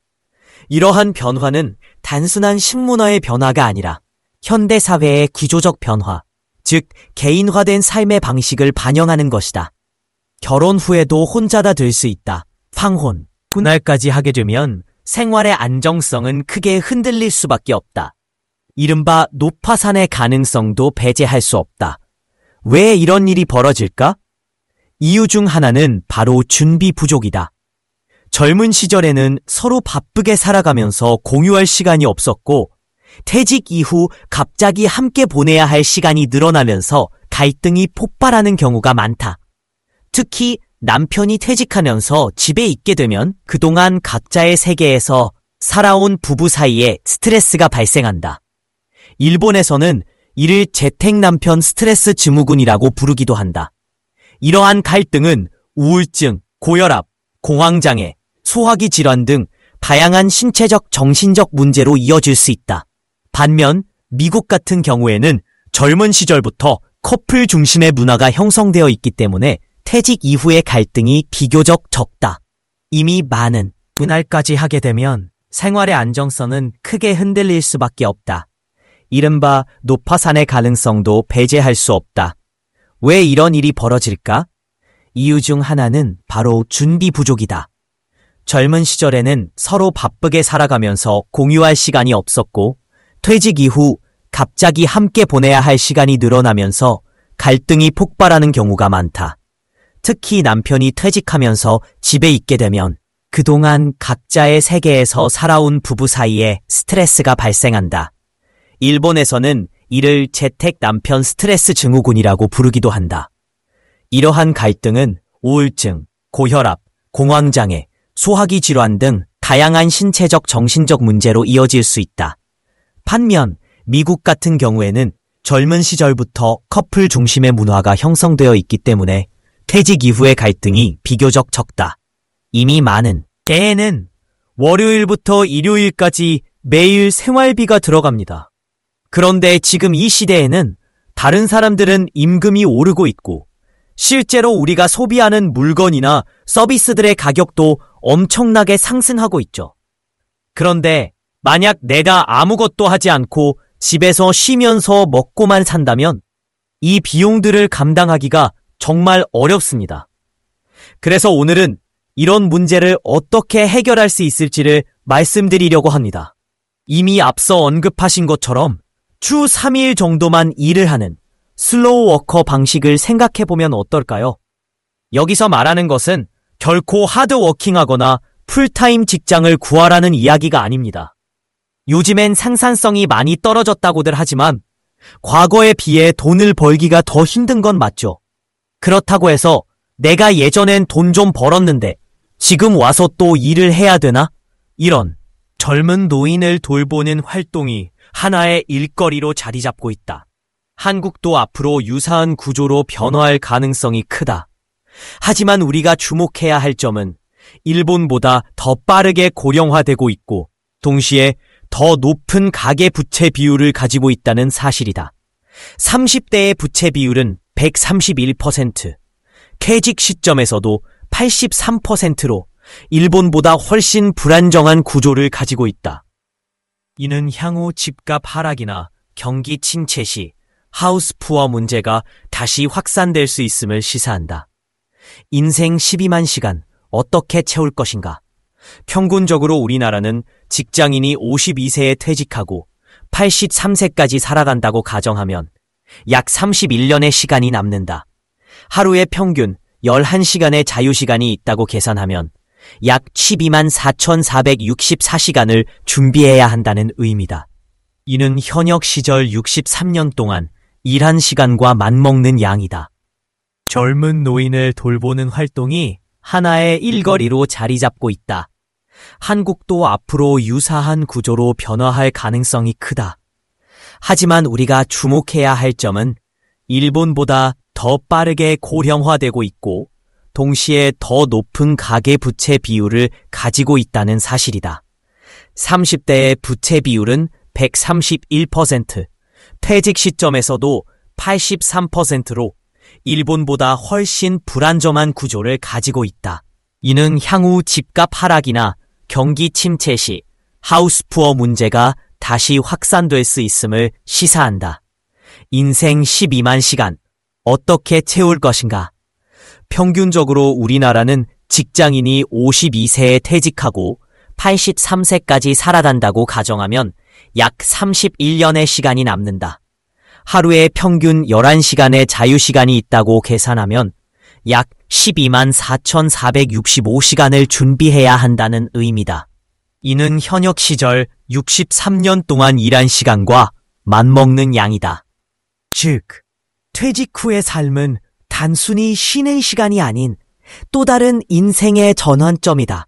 이러한 변화는 단순한 식문화의 변화가 아니라 현대사회의 구조적 변화, 즉 개인화된 삶의 방식을 반영하는 것이다. 결혼 후에도 혼자다 될 수 있다. 황혼, 분할까지 하게 되면 생활의 안정성은 크게 흔들릴 수밖에 없다. 이른바 노파산의 가능성도 배제할 수 없다. 왜 이런 일이 벌어질까? 이유 중 하나는 바로 준비 부족이다. 젊은 시절에는 서로 바쁘게 살아가면서 공유할 시간이 없었고 퇴직 이후 갑자기 함께 보내야 할 시간이 늘어나면서 갈등이 폭발하는 경우가 많다. 특히 남편이 퇴직하면서 집에 있게 되면 그동안 각자의 세계에서 살아온 부부 사이에 스트레스가 발생한다. 일본에서는 이를 재택 남편 스트레스 증후군이라고 부르기도 한다. 이러한 갈등은 우울증, 고혈압, 공황장애, 소화기 질환 등 다양한 신체적, 정신적 문제로 이어질 수 있다. 반면 미국 같은 경우에는 젊은 시절부터 커플 중심의 문화가 형성되어 있기 때문에 퇴직 이후의 갈등이 비교적 적다. 이미 많은 분할까지 하게 되면 생활의 안정성은 크게 흔들릴 수밖에 없다. 이른바 노파산의 가능성도 배제할 수 없다. 왜 이런 일이 벌어질까? 이유 중 하나는 바로 준비 부족이다. 젊은 시절에는 서로 바쁘게 살아가면서 공유할 시간이 없었고 퇴직 이후 갑자기 함께 보내야 할 시간이 늘어나면서 갈등이 폭발하는 경우가 많다. 특히 남편이 퇴직하면서 집에 있게 되면 그동안 각자의 세계에서 살아온 부부 사이에 스트레스가 발생한다. 일본에서는 이를 재택 남편 스트레스 증후군이라고 부르기도 한다. 이러한 갈등은 우울증, 고혈압, 공황장애, 소화기 질환 등 다양한 신체적, 정신적 문제로 이어질 수 있다. 반면 미국 같은 경우에는 젊은 시절부터 커플 중심의 문화가 형성되어 있기 때문에 퇴직 이후의 갈등이 비교적 적다. 이미 많은 개에는 월요일부터 일요일까지 매일 생활비가 들어갑니다. 그런데 지금 이 시대에는 다른 사람들은 임금이 오르고 있고 실제로 우리가 소비하는 물건이나 서비스들의 가격도 엄청나게 상승하고 있죠. 그런데 만약 내가 아무것도 하지 않고 집에서 쉬면서 먹고만 산다면 이 비용들을 감당하기가 정말 어렵습니다. 그래서 오늘은 이런 문제를 어떻게 해결할 수 있을지를 말씀드리려고 합니다. 이미 앞서 언급하신 것처럼 주 3일 정도만 일을 하는 슬로우 워커 방식을 생각해보면 어떨까요? 여기서 말하는 것은 결코 하드워킹하거나 풀타임 직장을 구하라는 이야기가 아닙니다. 요즘엔 생산성이 많이 떨어졌다고들 하지만 과거에 비해 돈을 벌기가 더 힘든 건 맞죠. 그렇다고 해서 내가 예전엔 돈 좀 벌었는데 지금 와서 또 일을 해야 되나? 이런 젊은 노인을 돌보는 활동이 하나의 일거리로 자리 잡고 있다. 한국도 앞으로 유사한 구조로 변화할 가능성이 크다. 하지만 우리가 주목해야 할 점은 일본보다 더 빠르게 고령화되고 있고 동시에 더 높은 가계부채 비율을 가지고 있다는 사실이다. 30대의 부채 비율은 131%, 퇴직 시점에서도 83%로 일본보다 훨씬 불안정한 구조를 가지고 있다. 이는 향후 집값 하락이나 경기 침체 시 하우스 푸어 문제가 다시 확산될 수 있음을 시사한다. 인생 12만 시간 어떻게 채울 것인가? 평균적으로 우리나라는 직장인이 52세에 퇴직하고 83세까지 살아간다고 가정하면 약 31년의 시간이 남는다. 하루에 평균 11시간의 자유시간이 있다고 계산하면 약 12만 4,464시간을 준비해야 한다는 의미다. 이는 현역 시절 63년 동안 일한 시간과 맞먹는 양이다. 젊은 노인을 돌보는 활동이 하나의 일거리로 자리 잡고 있다. 한국도 앞으로 유사한 구조로 변화할 가능성이 크다. 하지만 우리가 주목해야 할 점은 일본보다 더 빠르게 고령화되고 있고 동시에 더 높은 가계부채 비율을 가지고 있다는 사실이다. 30대의 부채 비율은 131%, 퇴직 시점에서도 83%로 일본보다 훨씬 불안정한 구조를 가지고 있다. 이는 향후 집값 하락이나 경기 침체 시 하우스푸어 문제가 다시 확산될 수 있음을 시사한다. 인생 12만 시간 어떻게 채울 것인가? 평균적으로 우리나라는 직장인이 52세에 퇴직하고 83세까지 살아간다고 가정하면 약 31년의 시간이 남는다. 하루에 평균 11시간의 자유시간이 있다고 계산하면 약 12만 4,465시간을 준비해야 한다는 의미다. 이는 현역 시절 63년 동안 일한 시간과 맞먹는 양이다. 즉, 퇴직 후의 삶은 단순히 쉬는 시간이 아닌 또 다른 인생의 전환점이다.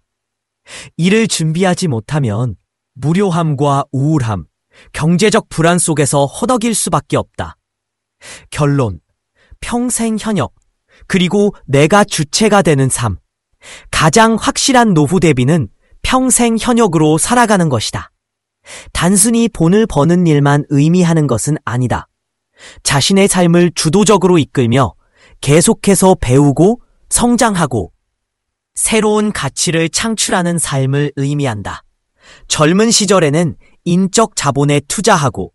이를 준비하지 못하면 무료함과 우울함, 경제적 불안 속에서 허덕일 수밖에 없다. 결론, 평생 현역, 그리고 내가 주체가 되는 삶. 가장 확실한 노후 대비는 평생 현역으로 살아가는 것이다. 단순히 돈을 버는 일만 의미하는 것은 아니다. 자신의 삶을 주도적으로 이끌며 계속해서 배우고 성장하고 새로운 가치를 창출하는 삶을 의미한다. 젊은 시절에는 인적 자본에 투자하고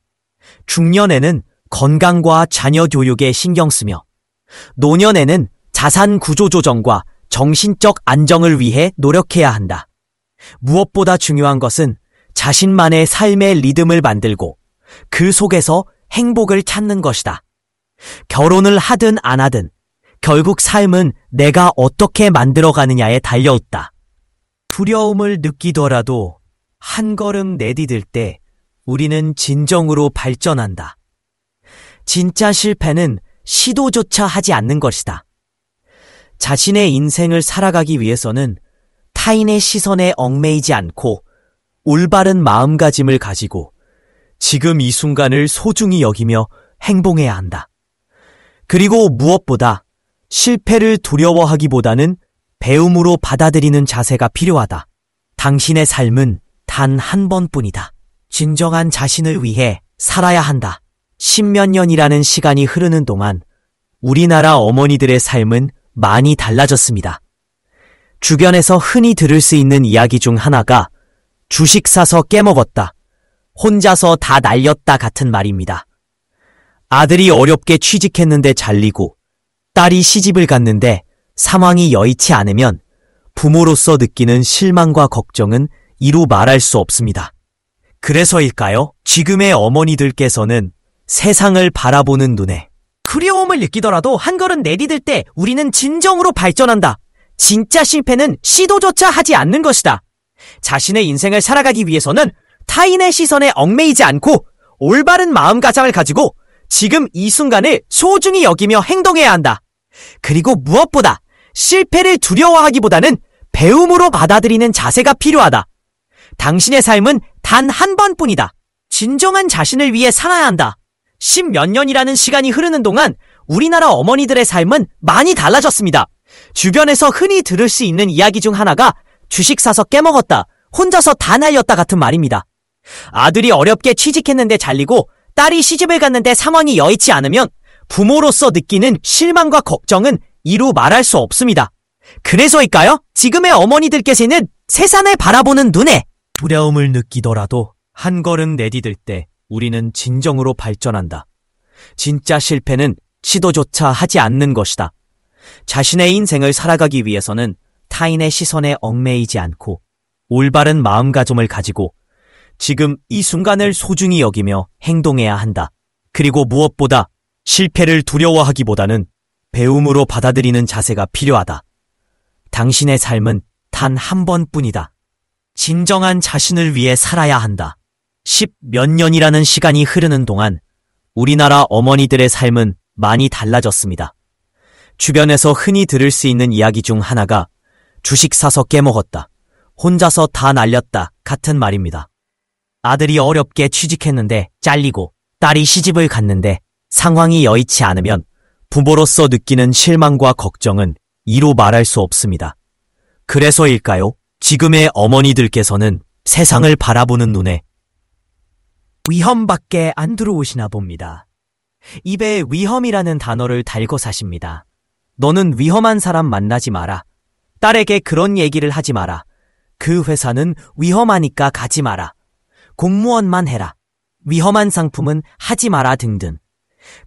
중년에는 건강과 자녀 교육에 신경 쓰며 노년에는 자산 구조 조정과 정신적 안정을 위해 노력해야 한다. 무엇보다 중요한 것은 자신만의 삶의 리듬을 만들고 그 속에서 행복을 찾는 것이다. 결혼을 하든 안 하든 결국 삶은 내가 어떻게 만들어가느냐에 달려있다. 두려움을 느끼더라도 한 걸음 내디딜 때 우리는 진정으로 발전한다. 진짜 실패는 시도조차 하지 않는 것이다. 자신의 인생을 살아가기 위해서는 타인의 시선에 얽매이지 않고 올바른 마음가짐을 가지고 지금 이 순간을 소중히 여기며 행동해야 한다. 그리고 무엇보다 실패를 두려워하기보다는 배움으로 받아들이는 자세가 필요하다. 당신의 삶은 단 한 번뿐이다. 진정한 자신을 위해 살아야 한다. 십몇 년이라는 시간이 흐르는 동안 우리나라 어머니들의 삶은 많이 달라졌습니다. 주변에서 흔히 들을 수 있는 이야기 중 하나가 주식 사서 깨먹었다, 혼자서 다 날렸다 같은 말입니다. 아들이 어렵게 취직했는데 잘리고 딸이 시집을 갔는데 상황이 여의치 않으면 부모로서 느끼는 실망과 걱정은 이루 말할 수 없습니다. 그래서일까요? 지금의 어머니들께서는 세상을 바라보는 눈에 두려움을 느끼더라도 한 걸음 내디딜 때 우리는 진정으로 발전한다. 진짜 실패는 시도조차 하지 않는 것이다. 자신의 인생을 살아가기 위해서는 타인의 시선에 얽매이지 않고 올바른 마음가짐을 가지고 지금 이 순간을 소중히 여기며 행동해야 한다. 그리고 무엇보다 실패를 두려워하기보다는 배움으로 받아들이는 자세가 필요하다. 당신의 삶은 단 한 번뿐이다. 진정한 자신을 위해 살아야 한다. 십몇 년이라는 시간이 흐르는 동안 우리나라 어머니들의 삶은 많이 달라졌습니다. 주변에서 흔히 들을 수 있는 이야기 중 하나가 주식 사서 깨먹었다, 혼자서 다 날렸다 같은 말입니다. 아들이 어렵게 취직했는데 잘리고 딸이 시집을 갔는데 상황이 여의치 않으면 부모로서 느끼는 실망과 걱정은 이루 말할 수 없습니다. 그래서일까요? 지금의 어머니들께서는 세상을 바라보는 눈에 두려움을 느끼더라도 한 걸음 내디딜 때 우리는 진정으로 발전한다. 진짜 실패는 시도조차 하지 않는 것이다. 자신의 인생을 살아가기 위해서는 타인의 시선에 얽매이지 않고 올바른 마음가짐을 가지고 지금 이 순간을 소중히 여기며 행동해야 한다. 그리고 무엇보다 실패를 두려워하기보다는 배움으로 받아들이는 자세가 필요하다. 당신의 삶은 단 한 번뿐이다. 진정한 자신을 위해 살아야 한다. 십몇 년이라는 시간이 흐르는 동안 우리나라 어머니들의 삶은 많이 달라졌습니다. 주변에서 흔히 들을 수 있는 이야기 중 하나가 주식 사서 깨먹었다, 혼자서 다 날렸다 같은 말입니다. 아들이 어렵게 취직했는데 잘리고 딸이 시집을 갔는데 상황이 여의치 않으면 부모로서 느끼는 실망과 걱정은 이루 말할 수 없습니다. 그래서일까요? 지금의 어머니들께서는 세상을 바라보는 눈에 위험밖에 안 들어오시나 봅니다. 입에 위험이라는 단어를 달고 사십니다. 너는 위험한 사람 만나지 마라. 딸에게 그런 얘기를 하지 마라. 그 회사는 위험하니까 가지 마라. 공무원만 해라. 위험한 상품은 하지 마라 등등.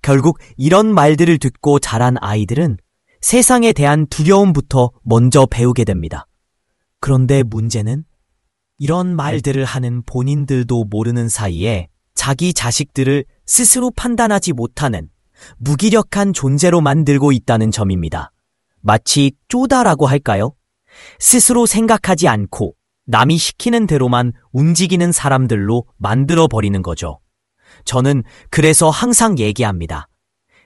결국 이런 말들을 듣고 자란 아이들은 세상에 대한 두려움부터 먼저 배우게 됩니다. 그런데 문제는 이런 말들을 하는 본인들도 모르는 사이에 자기 자식들을 스스로 판단하지 못하는 무기력한 존재로 만들고 있다는 점입니다. 마치 쪼다라고 할까요? 스스로 생각하지 않고 남이 시키는 대로만 움직이는 사람들로 만들어버리는 거죠. 저는 그래서 항상 얘기합니다.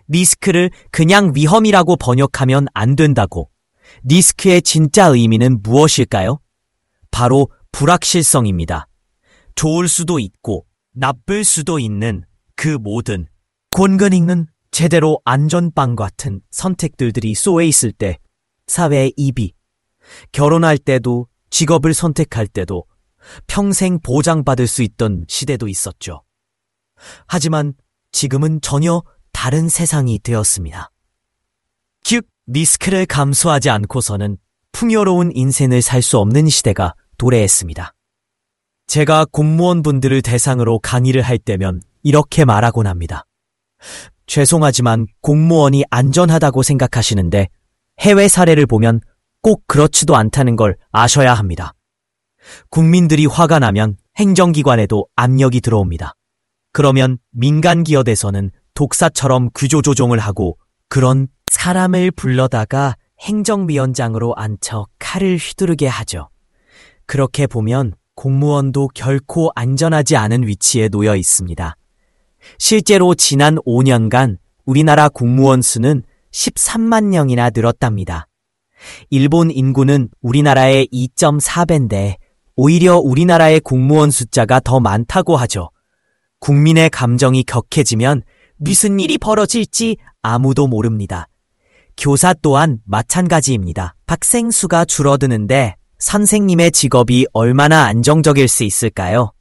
리스크를 그냥 위험이라고 번역하면 안 된다고. 리스크의 진짜 의미는 무엇일까요? 바로 불확실성입니다. 좋을 수도 있고 나쁠 수도 있는 그 모든 곤근익는 제대로 안전빵 같은 선택들이 쏘여 있을 때 사회의 이비, 결혼할 때도 직업을 선택할 때도 평생 보장받을 수 있던 시대도 있었죠. 하지만 지금은 전혀 다른 세상이 되었습니다. 즉, 리스크를 감수하지 않고서는 풍요로운 인생을 살 수 없는 시대가 도래했습니다. 제가 공무원분들을 대상으로 강의를 할 때면 이렇게 말하곤 합니다. 죄송하지만 공무원이 안전하다고 생각하시는데 해외 사례를 보면 꼭 그렇지도 않다는 걸 아셔야 합니다. 국민들이 화가 나면 행정기관에도 압력이 들어옵니다. 그러면 민간기업에서는 독사처럼 구조조정을 하고 그런 사람을 불러다가 행정위원장으로 앉혀 칼을 휘두르게 하죠. 그렇게 보면 공무원도 결코 안전하지 않은 위치에 놓여 있습니다. 실제로 지난 5년간 우리나라 공무원 수는 13만 명이나 늘었답니다. 일본 인구는 우리나라의 2.4배인데 오히려 우리나라의 공무원 숫자가 더 많다고 하죠. 국민의 감정이 격해지면 무슨 일이 벌어질지 아무도 모릅니다. 교사 또한 마찬가지입니다. 학생 수가 줄어드는데 선생님의 직업이 얼마나 안정적일 수 있을까요?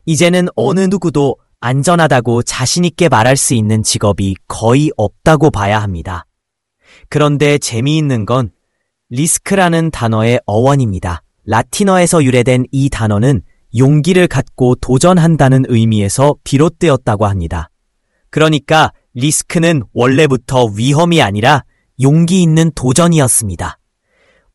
이제는 어느 누구도 안전하다고 자신있게 말할 수 있는 직업이 거의 없다고 봐야 합니다. 그런데 재미있는 건 리스크라는 단어의 어원입니다. 라틴어에서 유래된 이 단어는 용기를 갖고 도전한다는 의미에서 비롯되었다고 합니다. 그러니까 리스크는 원래부터 위험이 아니라 용기 있는 도전이었습니다.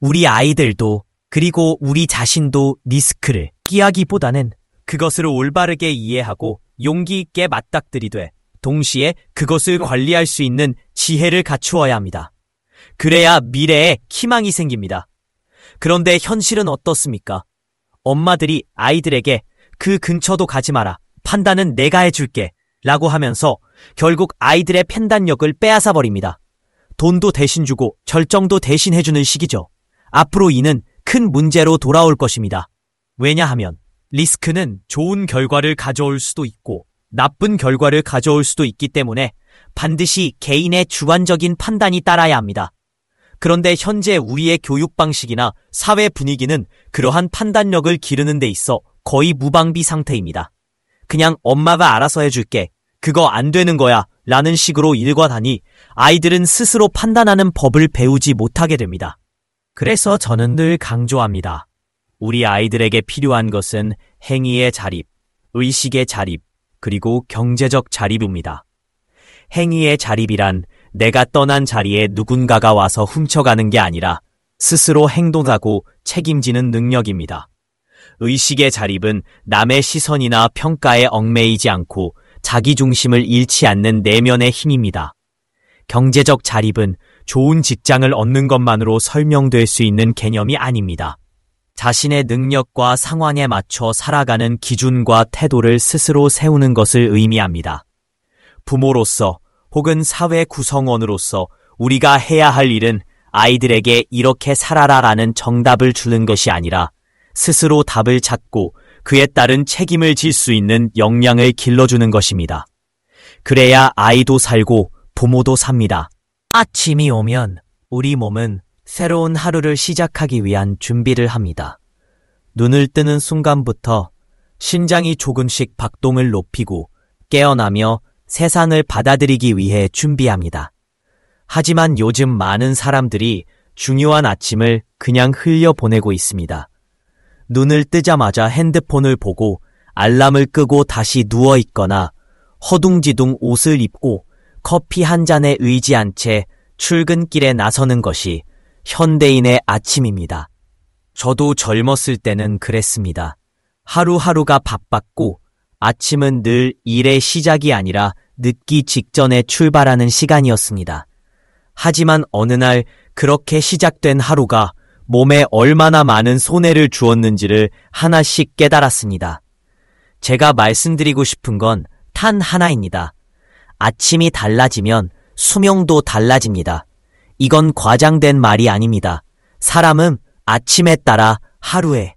우리 아이들도 그리고 우리 자신도 리스크를 피하기보다는 그것을 올바르게 이해하고 용기 있게 맞닥뜨리되 동시에 그것을 관리할 수 있는 지혜를 갖추어야 합니다. 그래야 미래에 희망이 생깁니다. 그런데 현실은 어떻습니까? 엄마들이 아이들에게 그 근처도 가지 마라. 판단은 내가 해줄게. 라고 하면서 결국 아이들의 판단력을 빼앗아 버립니다. 돈도 대신 주고 결정도 대신 해주는 시기죠. 앞으로 이는 큰 문제로 돌아올 것입니다. 왜냐하면 리스크는 좋은 결과를 가져올 수도 있고 나쁜 결과를 가져올 수도 있기 때문에 반드시 개인의 주관적인 판단이 따라야 합니다. 그런데 현재 우리의 교육 방식이나 사회 분위기는 그러한 판단력을 기르는 데 있어 거의 무방비 상태입니다. 그냥 엄마가 알아서 해줄게. 그거 안 되는 거야. 라는 식으로 일과다니 아이들은 스스로 판단하는 법을 배우지 못하게 됩니다. 그래서 저는 늘 강조합니다. 우리 아이들에게 필요한 것은 행위의 자립, 의식의 자립, 그리고 경제적 자립입니다. 행위의 자립이란 내가 떠난 자리에 누군가가 와서 훔쳐가는 게 아니라 스스로 행동하고 책임지는 능력입니다. 의식의 자립은 남의 시선이나 평가에 얽매이지 않고 자기 중심을 잃지 않는 내면의 힘입니다. 경제적 자립은 좋은 직장을 얻는 것만으로 설명될 수 있는 개념이 아닙니다. 자신의 능력과 상황에 맞춰 살아가는 기준과 태도를 스스로 세우는 것을 의미합니다. 부모로서 혹은 사회 구성원으로서 우리가 해야 할 일은 아이들에게 이렇게 살아라라는 정답을 주는 것이 아니라 스스로 답을 찾고 그에 따른 책임을 질 수 있는 역량을 길러주는 것입니다. 그래야 아이도 살고 부모도 삽니다. 아침이 오면 우리 몸은 새로운 하루를 시작하기 위한 준비를 합니다. 눈을 뜨는 순간부터 심장이 조금씩 박동을 높이고 깨어나며 세상을 받아들이기 위해 준비합니다. 하지만 요즘 많은 사람들이 중요한 아침을 그냥 흘려보내고 있습니다. 눈을 뜨자마자 핸드폰을 보고 알람을 끄고 다시 누워있거나 허둥지둥 옷을 입고 커피 한 잔에 의지한 채 출근길에 나서는 것이 현대인의 아침입니다. 저도 젊었을 때는 그랬습니다. 하루하루가 바빴고 아침은 늘 일의 시작이 아니라 늦기 직전에 출발하는 시간이었습니다. 하지만 어느 날 그렇게 시작된 하루가 몸에 얼마나 많은 손해를 주었는지를 하나씩 깨달았습니다. 제가 말씀드리고 싶은 건 단 하나입니다. 아침이 달라지면 수명도 달라집니다. 이건 과장된 말이 아닙니다. 사람은 아침에 따라 하루에